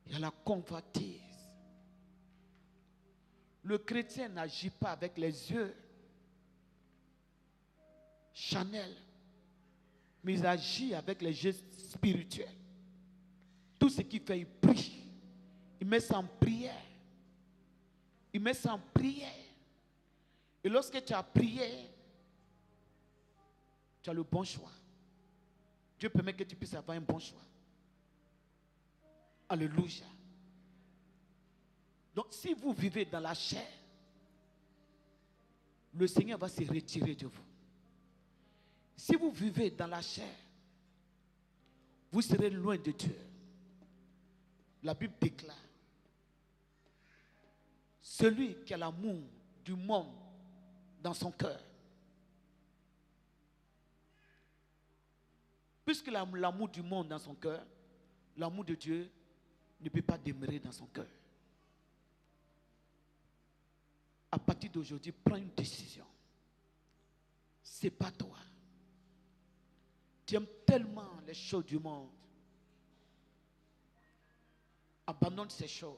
Il y a la convoitise. Le chrétien n'agit pas avec les yeux charnels, mais il agit avec les gestes spirituels. Tout ce qu'il fait, il prie. Il met ça en prière. Il met ça en prière. Et lorsque tu as prié, tu as le bon choix. Dieu permet que tu puisses avoir un bon choix. Alléluia. Donc si vous vivez dans la chair, le Seigneur va se retirer de vous. Si vous vivez dans la chair, vous serez loin de Dieu. La Bible déclare, Celui qui a l'amour du monde dans son cœur. Puisqu'il a l'amour du monde dans son cœur, l'amour de Dieu ne peut pas demeurer dans son cœur. À partir d'aujourd'hui, prends une décision. C'est pas toi. Tu aimes tellement les choses du monde. Abandonne ces choses.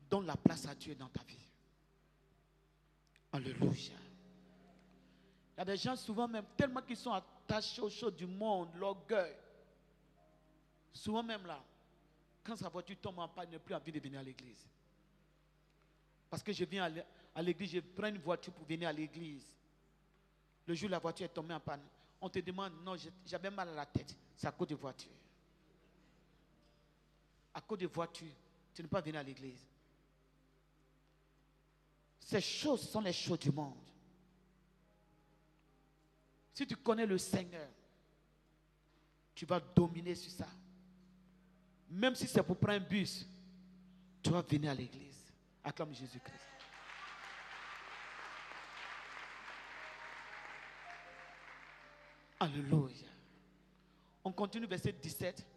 Donne la place à Dieu dans ta vie. Alléluia. Il y a des gens souvent même, tellement qu'ils sont attachés aux choses du monde, l'orgueil. Souvent même là, quand sa voiture tombe en panne, il n'a plus envie de venir à l'église. Parce que je viens à l'église, je prends une voiture pour venir à l'église. Le jour où la voiture est tombée en panne, on te demande, non, j'avais mal à la tête. C'est à cause de voiture. À cause de voiture, tu ne peux pas venir à l'église. Ces choses sont les choses du monde. Si tu connais le Seigneur, tu vas dominer sur ça. Même si c'est pour prendre un bus, tu vas venir à l'église. Acclame Jésus-Christ. Alléluia. On continue verset 17.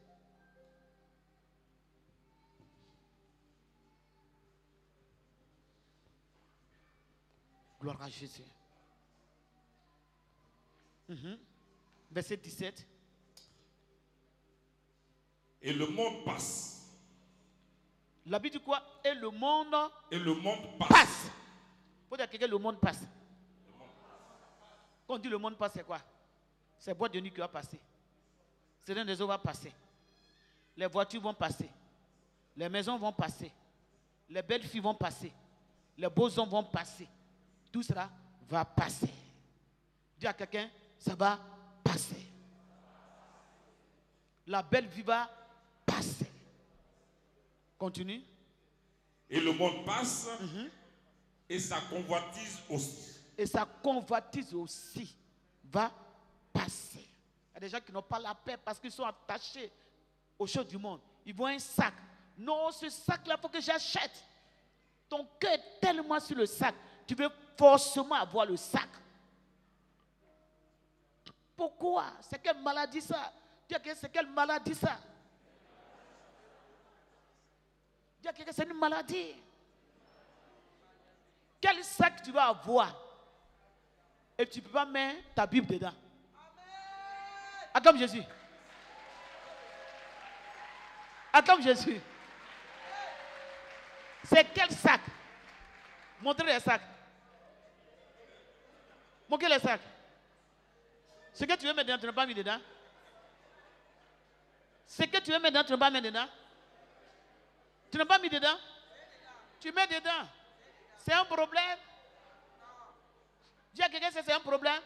Gloire à Jésus. Verset 17. Et le monde passe. La Bible dit quoi? Et le monde passe. Faut dire à quelqu'un, le monde passe. Quand on dit le monde passe, c'est quoi? C'est boîte de nuit qui va passer. Certains des eaux va passer. Les voitures vont passer. Les maisons vont passer. Les belles filles vont passer. Les beaux hommes vont passer. Tout cela va passer. Dis à quelqu'un, ça va passer. La belle vie va passer. Continue. Et le monde passe. Et sa convoitise aussi. Et sa convoitise aussi va passer. Il y a des gens qui n'ont pas la paix parce qu'ils sont attachés aux choses du monde. Ils voient un sac. Non, ce sac-là, il faut que j'achète. Ton cœur est tellement sur le sac. Tu veux forcément avoir le sac. Pourquoi? C'est quelle maladie ça? C'est quelle maladie ça? C'est une maladie. Quel sac tu vas avoir? Et tu ne peux pas mettre ta Bible dedans. Acclame Jésus. Acclame Jésus. C'est quel sac? Montrez les sacs. Montrez les sacs. Ce que tu veux mettre dedans, tu n'as pas mis dedans. Ce que tu veux mettre dedans, tu n'as pas mis dedans. Tu n'as pas mis dedans. Tu mets dedans. C'est un problème. Dis à quelqu'un que c'est un problème.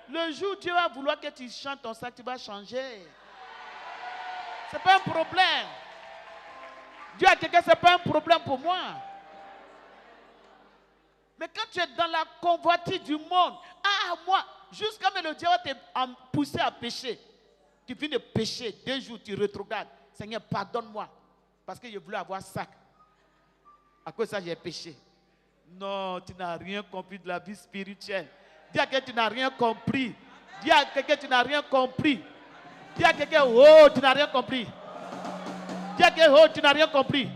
Le jour où Dieu va vouloir que tu chantes ton sac, tu vas changer. Ce n'est pas un problème. Dieu à quelqu'un, ce n'est pas un problème pour moi. Mais quand tu es dans la convoitise du monde, moi, jusqu'à me le diable t'a poussé à pécher. Tu viens de pécher, 2 jours, tu rétrogrades. Seigneur, pardonne-moi. Parce que je voulais avoir sac. À cause de ça, j'ai péché. Non, tu n'as rien compris de la vie spirituelle. Dis à quelqu'un, tu n'as rien compris. Dis à quelqu'un, tu n'as rien compris. Dis à quelqu'un, oh, tu n'as rien compris. Dis à quelqu'un, oh, tu n'as rien compris.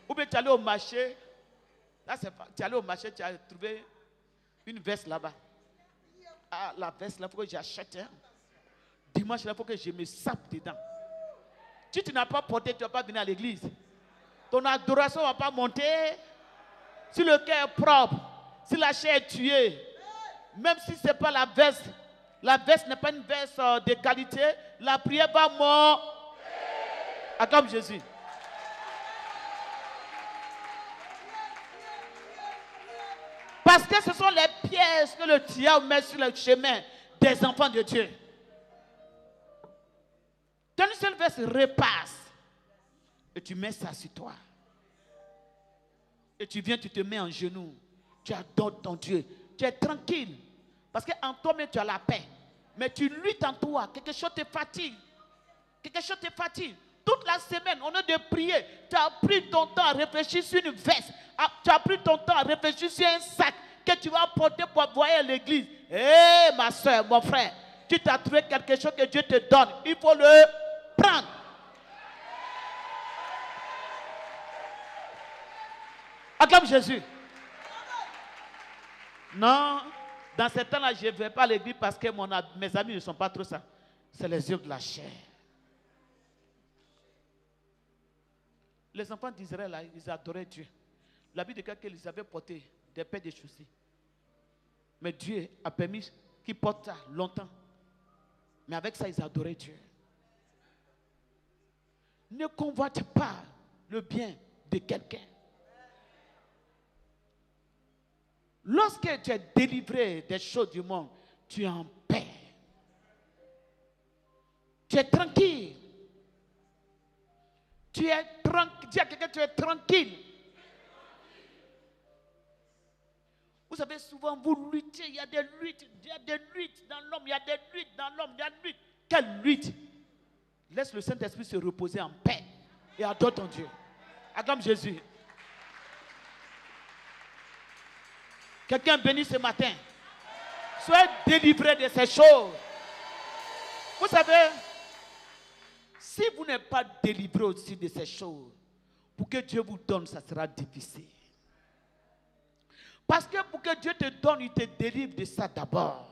Ou bien tu es allé au marché. Là, tu es allé au marché, tu as trouvé une veste là-bas. Ah, la veste là, il faut que j'achète. Hein. Dimanche là, il faut que je me sape dedans. Si tu n'as pas porté, tu ne vas pas venir à l'église. Ton adoration ne va pas monter. Si le cœur est propre, si la chair est tuée, même si ce n'est pas la veste n'est pas une veste de qualité, la prière va monter. Acclame Jésus. Parce que ce sont les pièces que le diable met sur le chemin des enfants de Dieu. Ton seul verset repasse. Et tu mets ça sur toi. Et tu viens, tu te mets en genoux. Tu adores ton Dieu. Tu es tranquille. Parce qu'en toi-même, tu as la paix. Mais tu luttes en toi. Quelque chose te fatigue. Quelque chose te fatigue. Toute la semaine, on a de prier. Tu as pris ton temps à réfléchir sur une veste. Tu as pris ton temps à réfléchir sur un sac que tu vas porter pour envoyer à l'église. Hé, ma soeur, mon frère, tu t'as trouvé quelque chose que Dieu te donne. Il faut le prendre. Acclame Jésus. Non, dans ce temps-là, je ne vais pas à l'église parce que mes amis ne sont pas trop ça. C'est les yeux de la chair. Les enfants d'Israël, là, ils adoraient Dieu. La Bible dit qu'ils avaient porté des paires de chaussures. Mais Dieu a permis qu'ils portent ça longtemps. Mais avec ça, ils adoraient Dieu. Ne convoite pas le bien de quelqu'un. Lorsque tu es délivré des choses du monde, tu es en paix. Tu es tranquille. Tu es tranquille. Dis à quelqu'un, tu es tranquille. Vous savez, souvent vous luttez, il y a des luttes dans l'homme, il y a des luttes dans l'homme, il y a des luttes. Quelle lutte? Laisse le Saint-Esprit se reposer en paix et adore ton Dieu. Acclame Jésus. Quelqu'un béni ce matin. Soyez délivré de ces choses. Vous savez, si vous n'êtes pas délivré aussi de ces choses, pour que Dieu vous donne, ça sera difficile. Parce que pour que Dieu te donne, il te délivre de ça d'abord.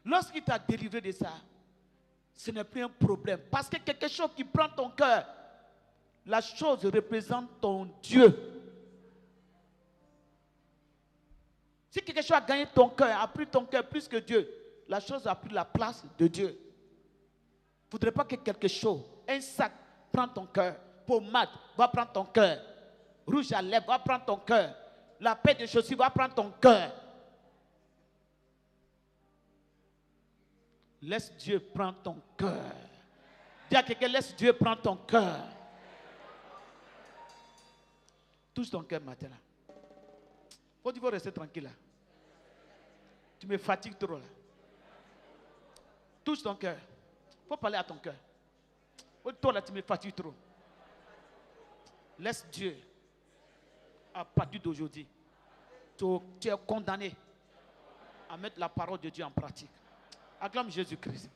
Lorsqu'il t'a délivré de ça, ce n'est plus un problème. Parce que quelque chose qui prend ton cœur, la chose représente ton Dieu. Si quelque chose a gagné ton cœur, a pris ton cœur plus que Dieu, la chose a pris la place de Dieu. Il ne faudrait pas que quelque chose, un sac, prenne ton cœur. Pommade va prendre ton cœur. Rouge à lèvres va prendre ton cœur. La paire de chaussures va prendre ton cœur. Laisse Dieu prendre ton cœur. Dis à quelqu'un, laisse Dieu prendre ton cœur. Touche ton cœur matin là. Faut qu'il faut rester tranquille là. Tu me fatigues trop là. Touche ton cœur. Faut parler à ton cœur. Toi là, tu me fatigues trop. Laisse Dieu. À partir d'aujourd'hui, tu es condamné à mettre la parole de Dieu en pratique. Acclame Jésus-Christ.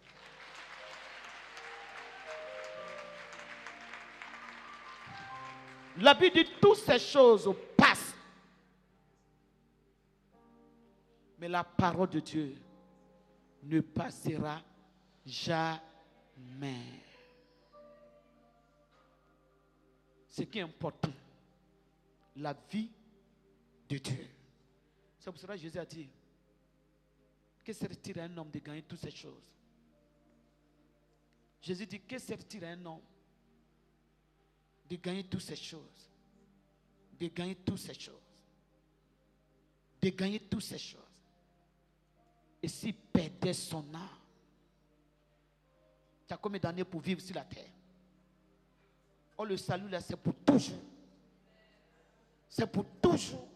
La Bible dit toutes ces choses passent. Mais la parole de Dieu ne passera jamais. Ce qui est important, la vie de Dieu. C'est pour cela que Jésus a dit, que sert-il à un homme de gagner toutes ces choses? Jésus dit, que sert-il à un homme de gagner toutes ces choses? De gagner toutes ces choses. De gagner toutes ces choses. Et s'il perdait son âme, tu as combien d'années pour vivre sur la terre? Oh, le salut là, c'est pour toujours. C'est pour toujours.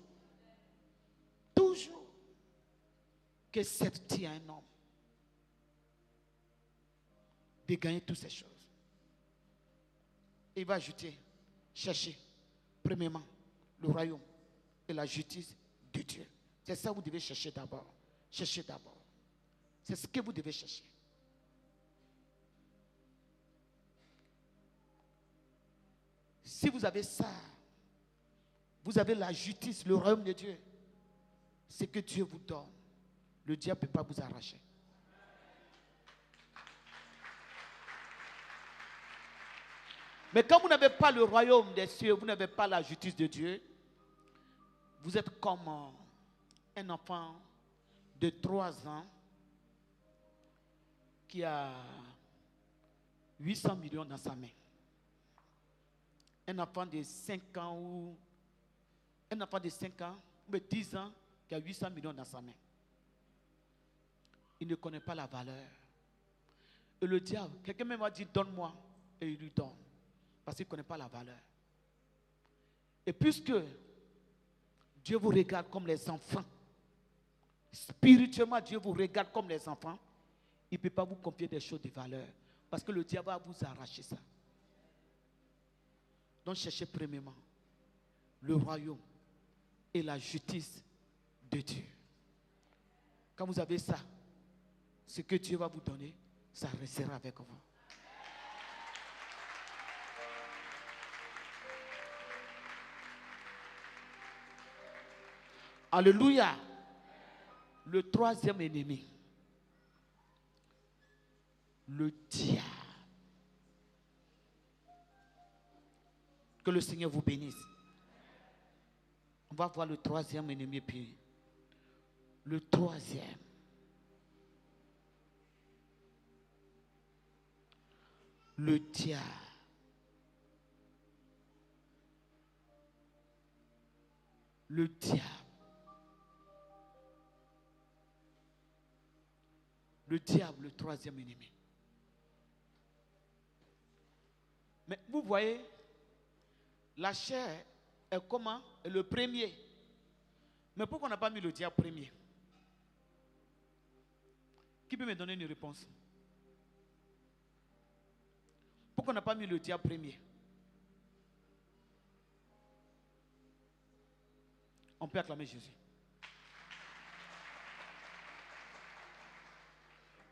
Toujours. Que sert-il à un homme de gagner toutes ces choses? Il va ajouter, chercher, premièrement, le royaume et la justice de Dieu. C'est ça que vous devez chercher d'abord. Cherchez d'abord. C'est ce que vous devez chercher. Si vous avez ça, vous avez la justice, le royaume de Dieu. Ce que Dieu vous donne, le diable ne peut pas vous arracher. Mais quand vous n'avez pas le royaume des cieux, vous n'avez pas la justice de Dieu, vous êtes comme un enfant de 3 ans qui a 800 millions dans sa main. Un enfant de 5 ans ou un enfant de 5 ans ou 10 ans qui a 800 millions dans sa main. Il ne connaît pas la valeur. Et le diable, quelqu'un même m'a dit donne-moi et il lui donne. Parce qu'il ne connaît pas la valeur. Et puisque Dieu vous regarde comme les enfants, spirituellement Dieu vous regarde comme les enfants, il ne peut pas vous confier des choses de valeur. Parce que le diable va vous arracher ça. Donc cherchez premièrement le royaume et la justice de Dieu. Quand vous avez ça, ce que Dieu va vous donner, ça restera avec vous. Alléluia. Le troisième ennemi, le diable. Que le Seigneur vous bénisse. On va voir le troisième ennemi, puis le troisième. Le diable. Le diable. Le diable, le troisième ennemi. Mais vous voyez, la chair est comment? Est le premier. Mais pourquoi on n'a pas mis le diable premier? Qui peut me donner une réponse? Pourquoi on n'a pas mis le diable premier? On peut acclamer Jésus.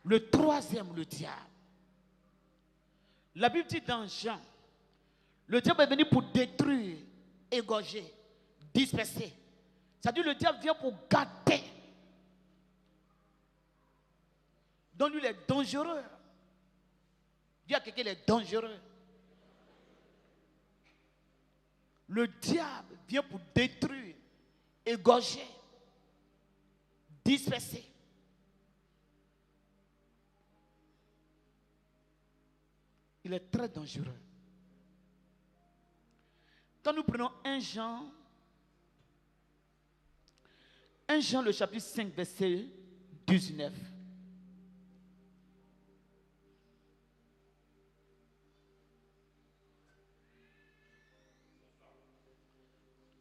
Le troisième, le diable. La Bible dit dans Jean, le diable est venu pour détruire, égorger, disperser. C'est-à-dire le diable vient pour gâter. Donc lui, il est dangereux. Dis à quelqu'un, il est dangereux. Le diable vient pour détruire, égorger, disperser. Il est très dangereux. Quand nous prenons 1 Jean le chapitre 5, verset 19.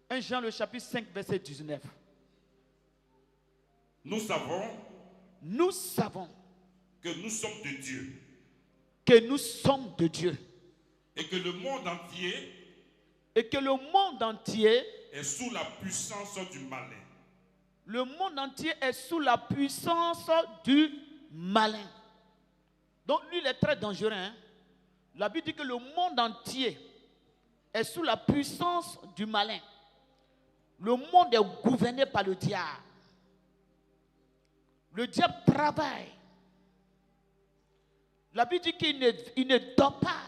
1 Jean le chapitre 5, verset 19. Nous savons que nous sommes de Dieu. Que nous sommes de Dieu. Et que le monde entier est sous la puissance du malin. Le monde entier est sous la puissance du malin. Donc lui, il est très dangereux. Hein? La Bible dit que le monde entier est sous la puissance du malin. Le monde est gouverné par le diable. Le diable travaille. La Bible dit qu'il ne dort pas.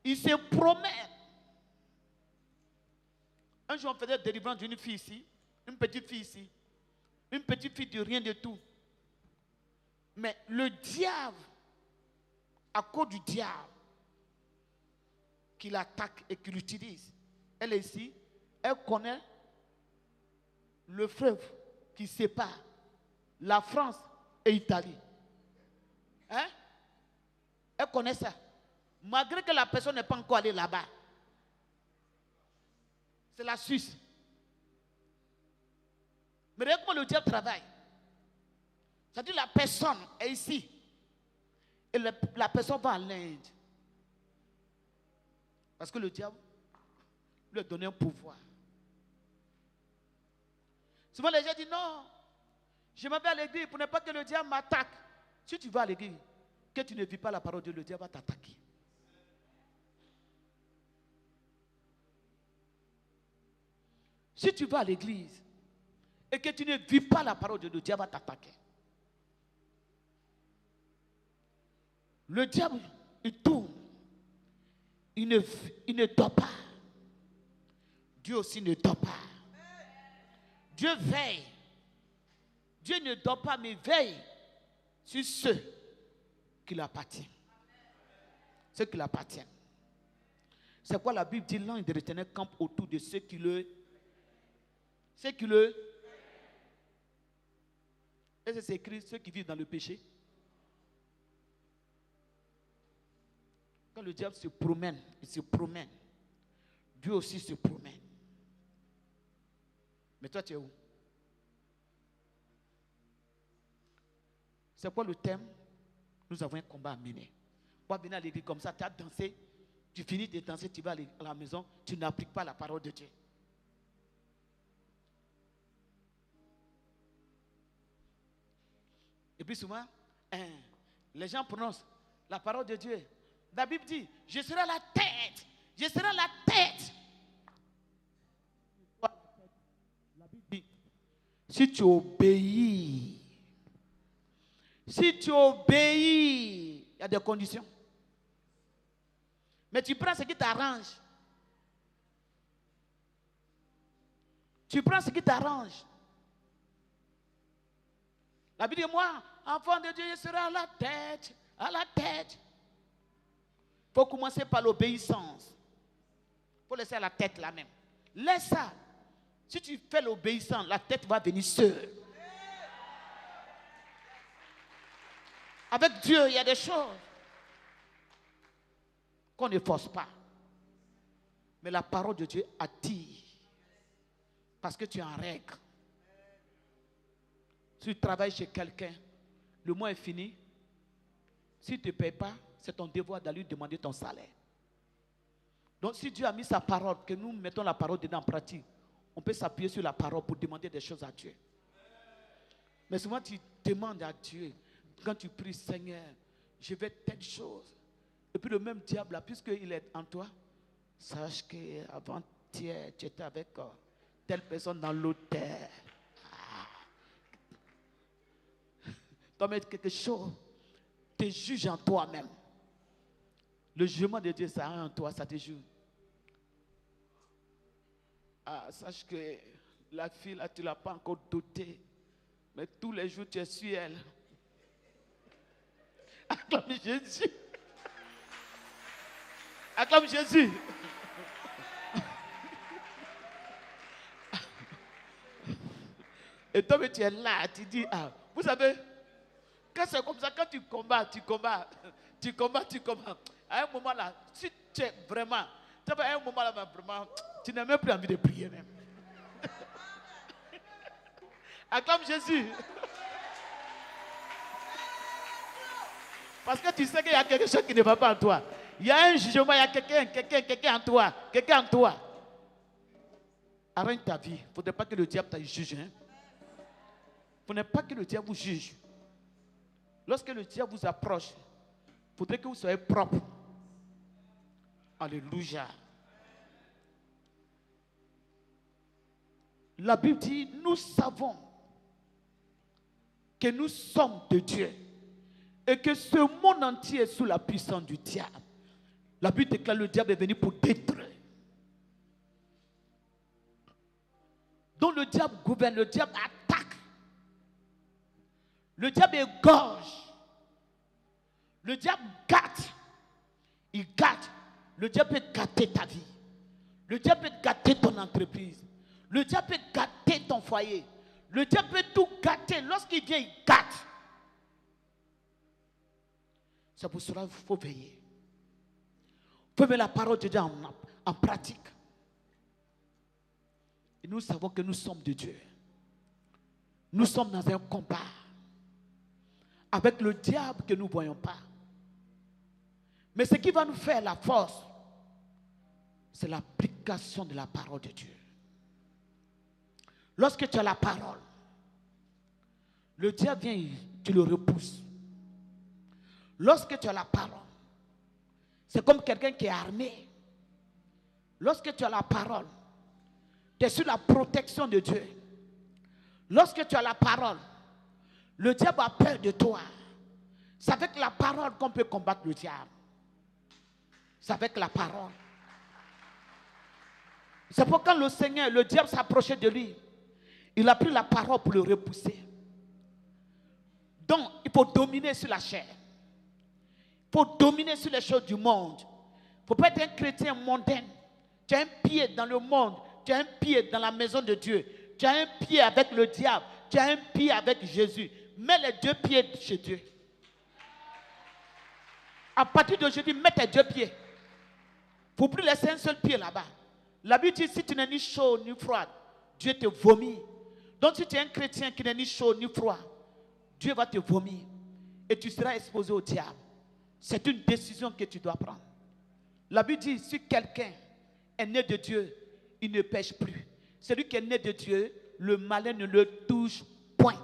Il se promène. Un jour, on faisait délivrance d'une fille ici, une petite fille ici, une petite fille de rien de tout. Mais le diable, à cause du diable, qui l'attaque et qui l'utilise, elle est ici, elle connaît le fleuve qui sépare la France et l'Italie. Hein? Elle connaît ça. Malgré que la personne n'est pas encore allée là-bas. C'est la Suisse. Mais regarde comment le diable travaille. C'est-à-dire la personne est ici. Et la personne va à l'Inde. Parce que le diable lui a donné un pouvoir. Souvent les gens disent non, je m'en vais à l'église pour ne pas que le diable m'attaque. Si tu vas à l'église, que tu ne vis pas la parole de Dieu, le diable va t'attaquer. Si tu vas à l'église et que tu ne vis pas la parole de Dieu, le diable va t'attaquer. Le diable, il tourne. Il ne dort pas. Dieu aussi ne dort pas. Dieu veille. Dieu ne dort pas, mais veille sur ceux qui l'appartiennent. Ceux qui l'appartiennent. C'est quoi la Bible dit? L'ange de l'Éternel campe autour de ceux qui le... Ceux qui le... Est-ce que c'est écrit ceux qui vivent dans le péché? Quand le diable se promène, il se promène. Dieu aussi se promène. Mais toi, tu es où? C'est quoi le thème? Nous avons un combat à mener. vas venir à l'église comme ça, tu as dansé, tu finis de danser, tu vas à la maison, tu n'appliques pas la parole de Dieu. Et puis souvent, les gens prononcent la parole de Dieu. La Bible dit, je serai la tête, je serai la tête. La Bible dit, si tu obéis, il y a des conditions. Mais tu prends ce qui t'arrange. Tu prends ce qui t'arrange. La Bible dit, moi, enfant de Dieu, je serai à la tête, à la tête. Il faut commencer par l'obéissance. Il faut laisser à la tête là même. Laisse ça. Si tu fais l'obéissance, la tête va venir seule. Avec Dieu, il y a des choses qu'on ne force pas. Mais la parole de Dieu attire. Parce que tu es en règle. Si tu travailles chez quelqu'un, le mois est fini. Si tu ne payes pas, c'est ton devoir d'aller lui demander ton salaire. Donc si Dieu a mis sa parole, que nous mettons la parole dedans en pratique, on peut s'appuyer sur la parole pour demander des choses à Dieu. Mais souvent tu demandes à Dieu, quand tu pries, Seigneur, je vais telle chose. Et puis le même diable, là, puisqu'il est en toi, sache qu'avant-hier, tu étais avec telle personne dans l'hôtel. Tu mets quelque chose, tu juges en toi-même. Le jugement de Dieu, ça a en toi, ça te juge. Sache que la fille, là, tu ne l'as pas encore dotée. Mais tous les jours, tu es sur elle. Acclame Jésus. Acclame Jésus. Et toi, tu es là, tu dis, vous savez, quand c'est comme ça, quand tu combats. À un moment là, si tu es vraiment, à un moment là, vraiment, tu n'as même plus envie de prier même. Acclame Jésus. Parce que tu sais qu'il y a quelque chose qui ne va pas en toi. Il y a un jugement, il y a quelqu'un en toi. Quelqu'un en toi. Arrête ta vie. Il ne faudrait pas que le diable te juge. Il ne faudrait pas que le diable vous juge. Lorsque le diable vous approche, il faudrait que vous soyez propre. Alléluia. La Bible dit, nous savons que nous sommes de Dieu et que ce monde entier est sous la puissance du diable. La Bible déclare que le diable est venu pour détruire. Donc le diable gouverne, le diable attaque. Le diable égorge. Le diable gâte. Il gâte. Le diable peut gâter ta vie. Le diable peut gâter ton entreprise. Le diable peut gâter ton foyer. Le diable peut tout gâter. Lorsqu'il vient, il gâte. C'est pour cela qu'il faut veiller. Il faut mettre la parole de Dieu en pratique. Et nous savons que nous sommes de Dieu. Nous sommes dans un combat avec le diable que nous ne voyons pas. Mais ce qui va nous faire la force, c'est l'application de la parole de Dieu. Lorsque tu as la parole, le diable vient, tu le repousses. Lorsque tu as la parole, c'est comme quelqu'un qui est armé. Lorsque tu as la parole, tu es sur la protection de Dieu. Lorsque tu as la parole, le diable a peur de toi. C'est avec la parole qu'on peut combattre le diable. C'est avec la parole. C'est pourquoi le Seigneur, le diable s'approchait de lui. Il a pris la parole pour le repousser. Donc, il faut dominer sur la chair. Il faut dominer sur les choses du monde. Il ne faut pas être un chrétien mondain. Tu as un pied dans le monde. Tu as un pied dans la maison de Dieu. Tu as un pied avec le diable. Tu as un pied avec Jésus. Mets les deux pieds chez Dieu. À partir d'aujourd'hui, mets tes deux pieds. Il ne faut plus laisser un seul pied là-bas. La Bible dit, si tu n'es ni chaud ni froid, Dieu te vomit. Donc si tu es un chrétien qui n'est ni chaud ni froid, Dieu va te vomir. Et tu seras exposé au diable. C'est une décision que tu dois prendre. La Bible dit, si quelqu'un est né de Dieu, il ne pêche plus. Celui qui est né de Dieu, le malin ne le touche point.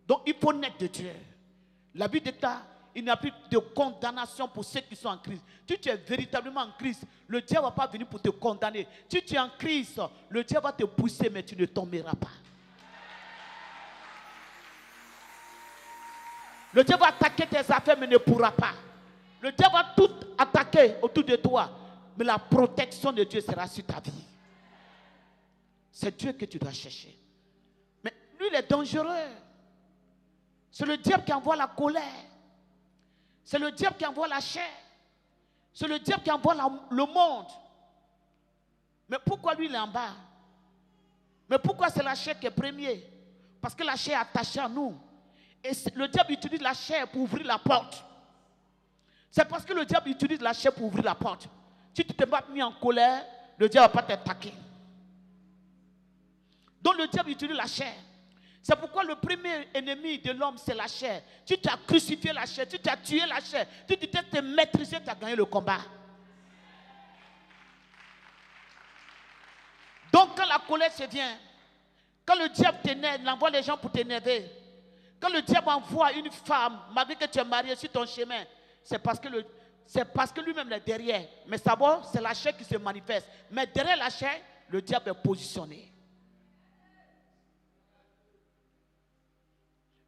Donc il faut naître de Dieu. La Bible dit, il n'y a plus de condamnation pour ceux qui sont en Christ. Si tu es véritablement en Christ, le diable ne va pas venir pour te condamner. Si tu es en Christ, le diable va te pousser, mais tu ne tomberas pas. Le diable va attaquer tes affaires, mais ne pourra pas. Le diable va tout attaquer autour de toi, mais la protection de Dieu sera sur ta vie. C'est Dieu que tu dois chercher. Mais lui, il est dangereux. C'est le diable qui envoie la colère. C'est le diable qui envoie la chair. C'est le diable qui envoie le monde. Mais pourquoi lui, il est en bas? Mais pourquoi c'est la chair qui est premier? Parce que la chair est attachée à nous. Et le diable utilise la chair pour ouvrir la porte. C'est parce que le diable utilise la chair pour ouvrir la porte. Si tu ne t'es pas mis en colère, le diable ne va pas t'attaquer. Donc le diable utilise la chair. C'est pourquoi le premier ennemi de l'homme, c'est la chair. Si tu as crucifié la chair, si tu as tué la chair, si tu t'es te maîtriser, tu as gagné le combat. Donc quand la colère se vient, quand le diable t'énerve, il envoie les gens pour t'énerver. Quand le diable envoie une femme, malgré que tu es marié sur ton chemin, c'est parce que lui-même est derrière. Mais d'abord, c'est la chair qui se manifeste. Mais derrière la chair, le diable est positionné.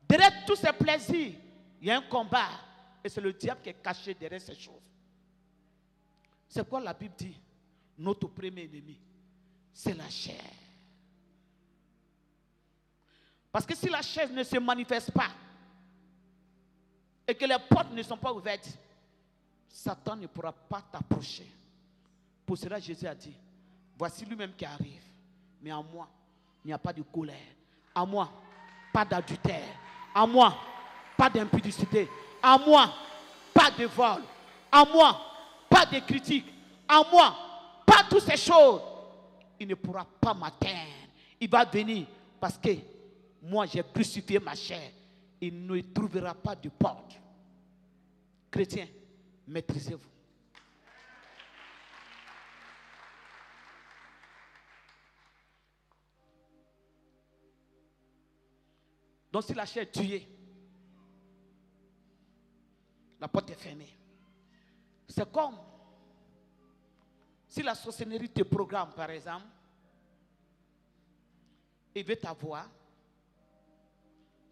Derrière tous ces plaisirs, il y a un combat. Et c'est le diable qui est caché derrière ces choses. C'est quoi la Bible dit? Notre premier ennemi, c'est la chair. Parce que si la chair ne se manifeste pas, et que les portes ne sont pas ouvertes, Satan ne pourra pas t'approcher. Pour cela, Jésus a dit, voici lui-même qui arrive. Mais en moi, il n'y a pas de colère. En moi, pas d'adultère. En moi, pas d'impudicité. En moi, pas de vol. En moi, pas de critique. En moi, pas toutes ces choses. Il ne pourra pas m'atteindre. Il va venir parce que moi, j'ai crucifié ma chair. Il ne trouvera pas de porte. Chrétiens, maîtrisez-vous. Donc si la chair est tuée, la porte est fermée. C'est comme si la sorcellerie te programme, par exemple, et veut t'avoir.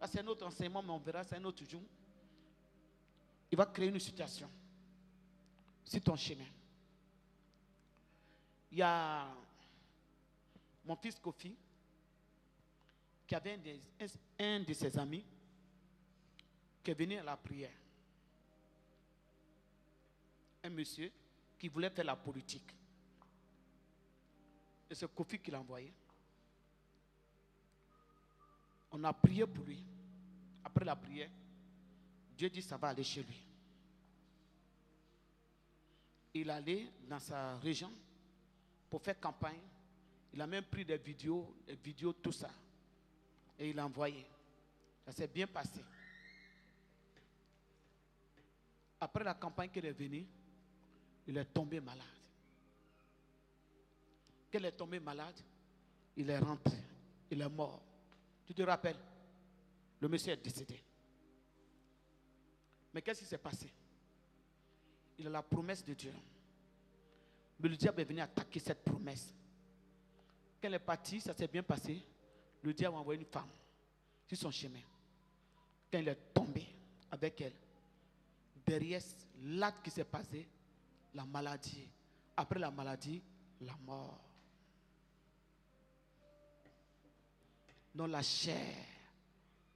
C'est un autre enseignement, mais on verra, c'est un autre jour. Il va créer une situation sur ton chemin. Il y a mon fils Kofi qui avait un de ses amis qui est venu à la prière. Un monsieur qui voulait faire la politique. Et c'est Kofi qui l'a envoyé. On a prié pour lui. Après la prière, Dieu dit ça va aller chez lui. Il allait dans sa région pour faire campagne. Il a même pris des vidéos, tout ça. Et il a envoyé. Ça s'est bien passé. Après la campagne qu'il est venu, il est tombé malade. Quand il est tombé malade, il est rentré. Il est mort. Tu te rappelles? Le monsieur est décédé. Mais qu'est-ce qui s'est passé? Il a la promesse de Dieu. Mais le diable est venu attaquer cette promesse. Quand elle est partie, ça s'est bien passé. Le diable a envoyé une femme sur son chemin. Quand il est tombé avec elle, derrière l'acte qui s'est passé, la maladie. Après la maladie, la mort. Dans la chair,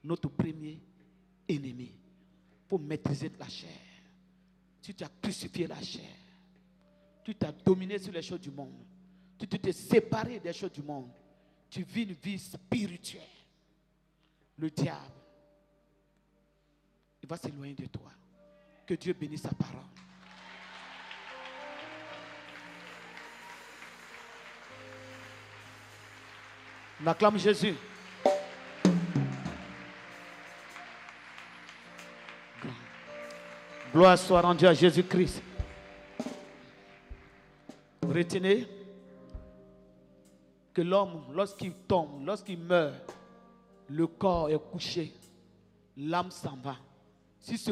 notre premier ennemi. Il faut maîtriser la chair. Si tu as crucifié la chair, tu t'as dominé sur les choses du monde, tu t'es séparé des choses du monde, tu vis une vie spirituelle. Le diable, il va s'éloigner de toi. Que Dieu bénisse sa parole. On acclame Jésus. Gloire soit rendue à Jésus-Christ. Retenez que l'homme, lorsqu'il tombe, lorsqu'il meurt, le corps est couché, l'âme s'en va. Si ce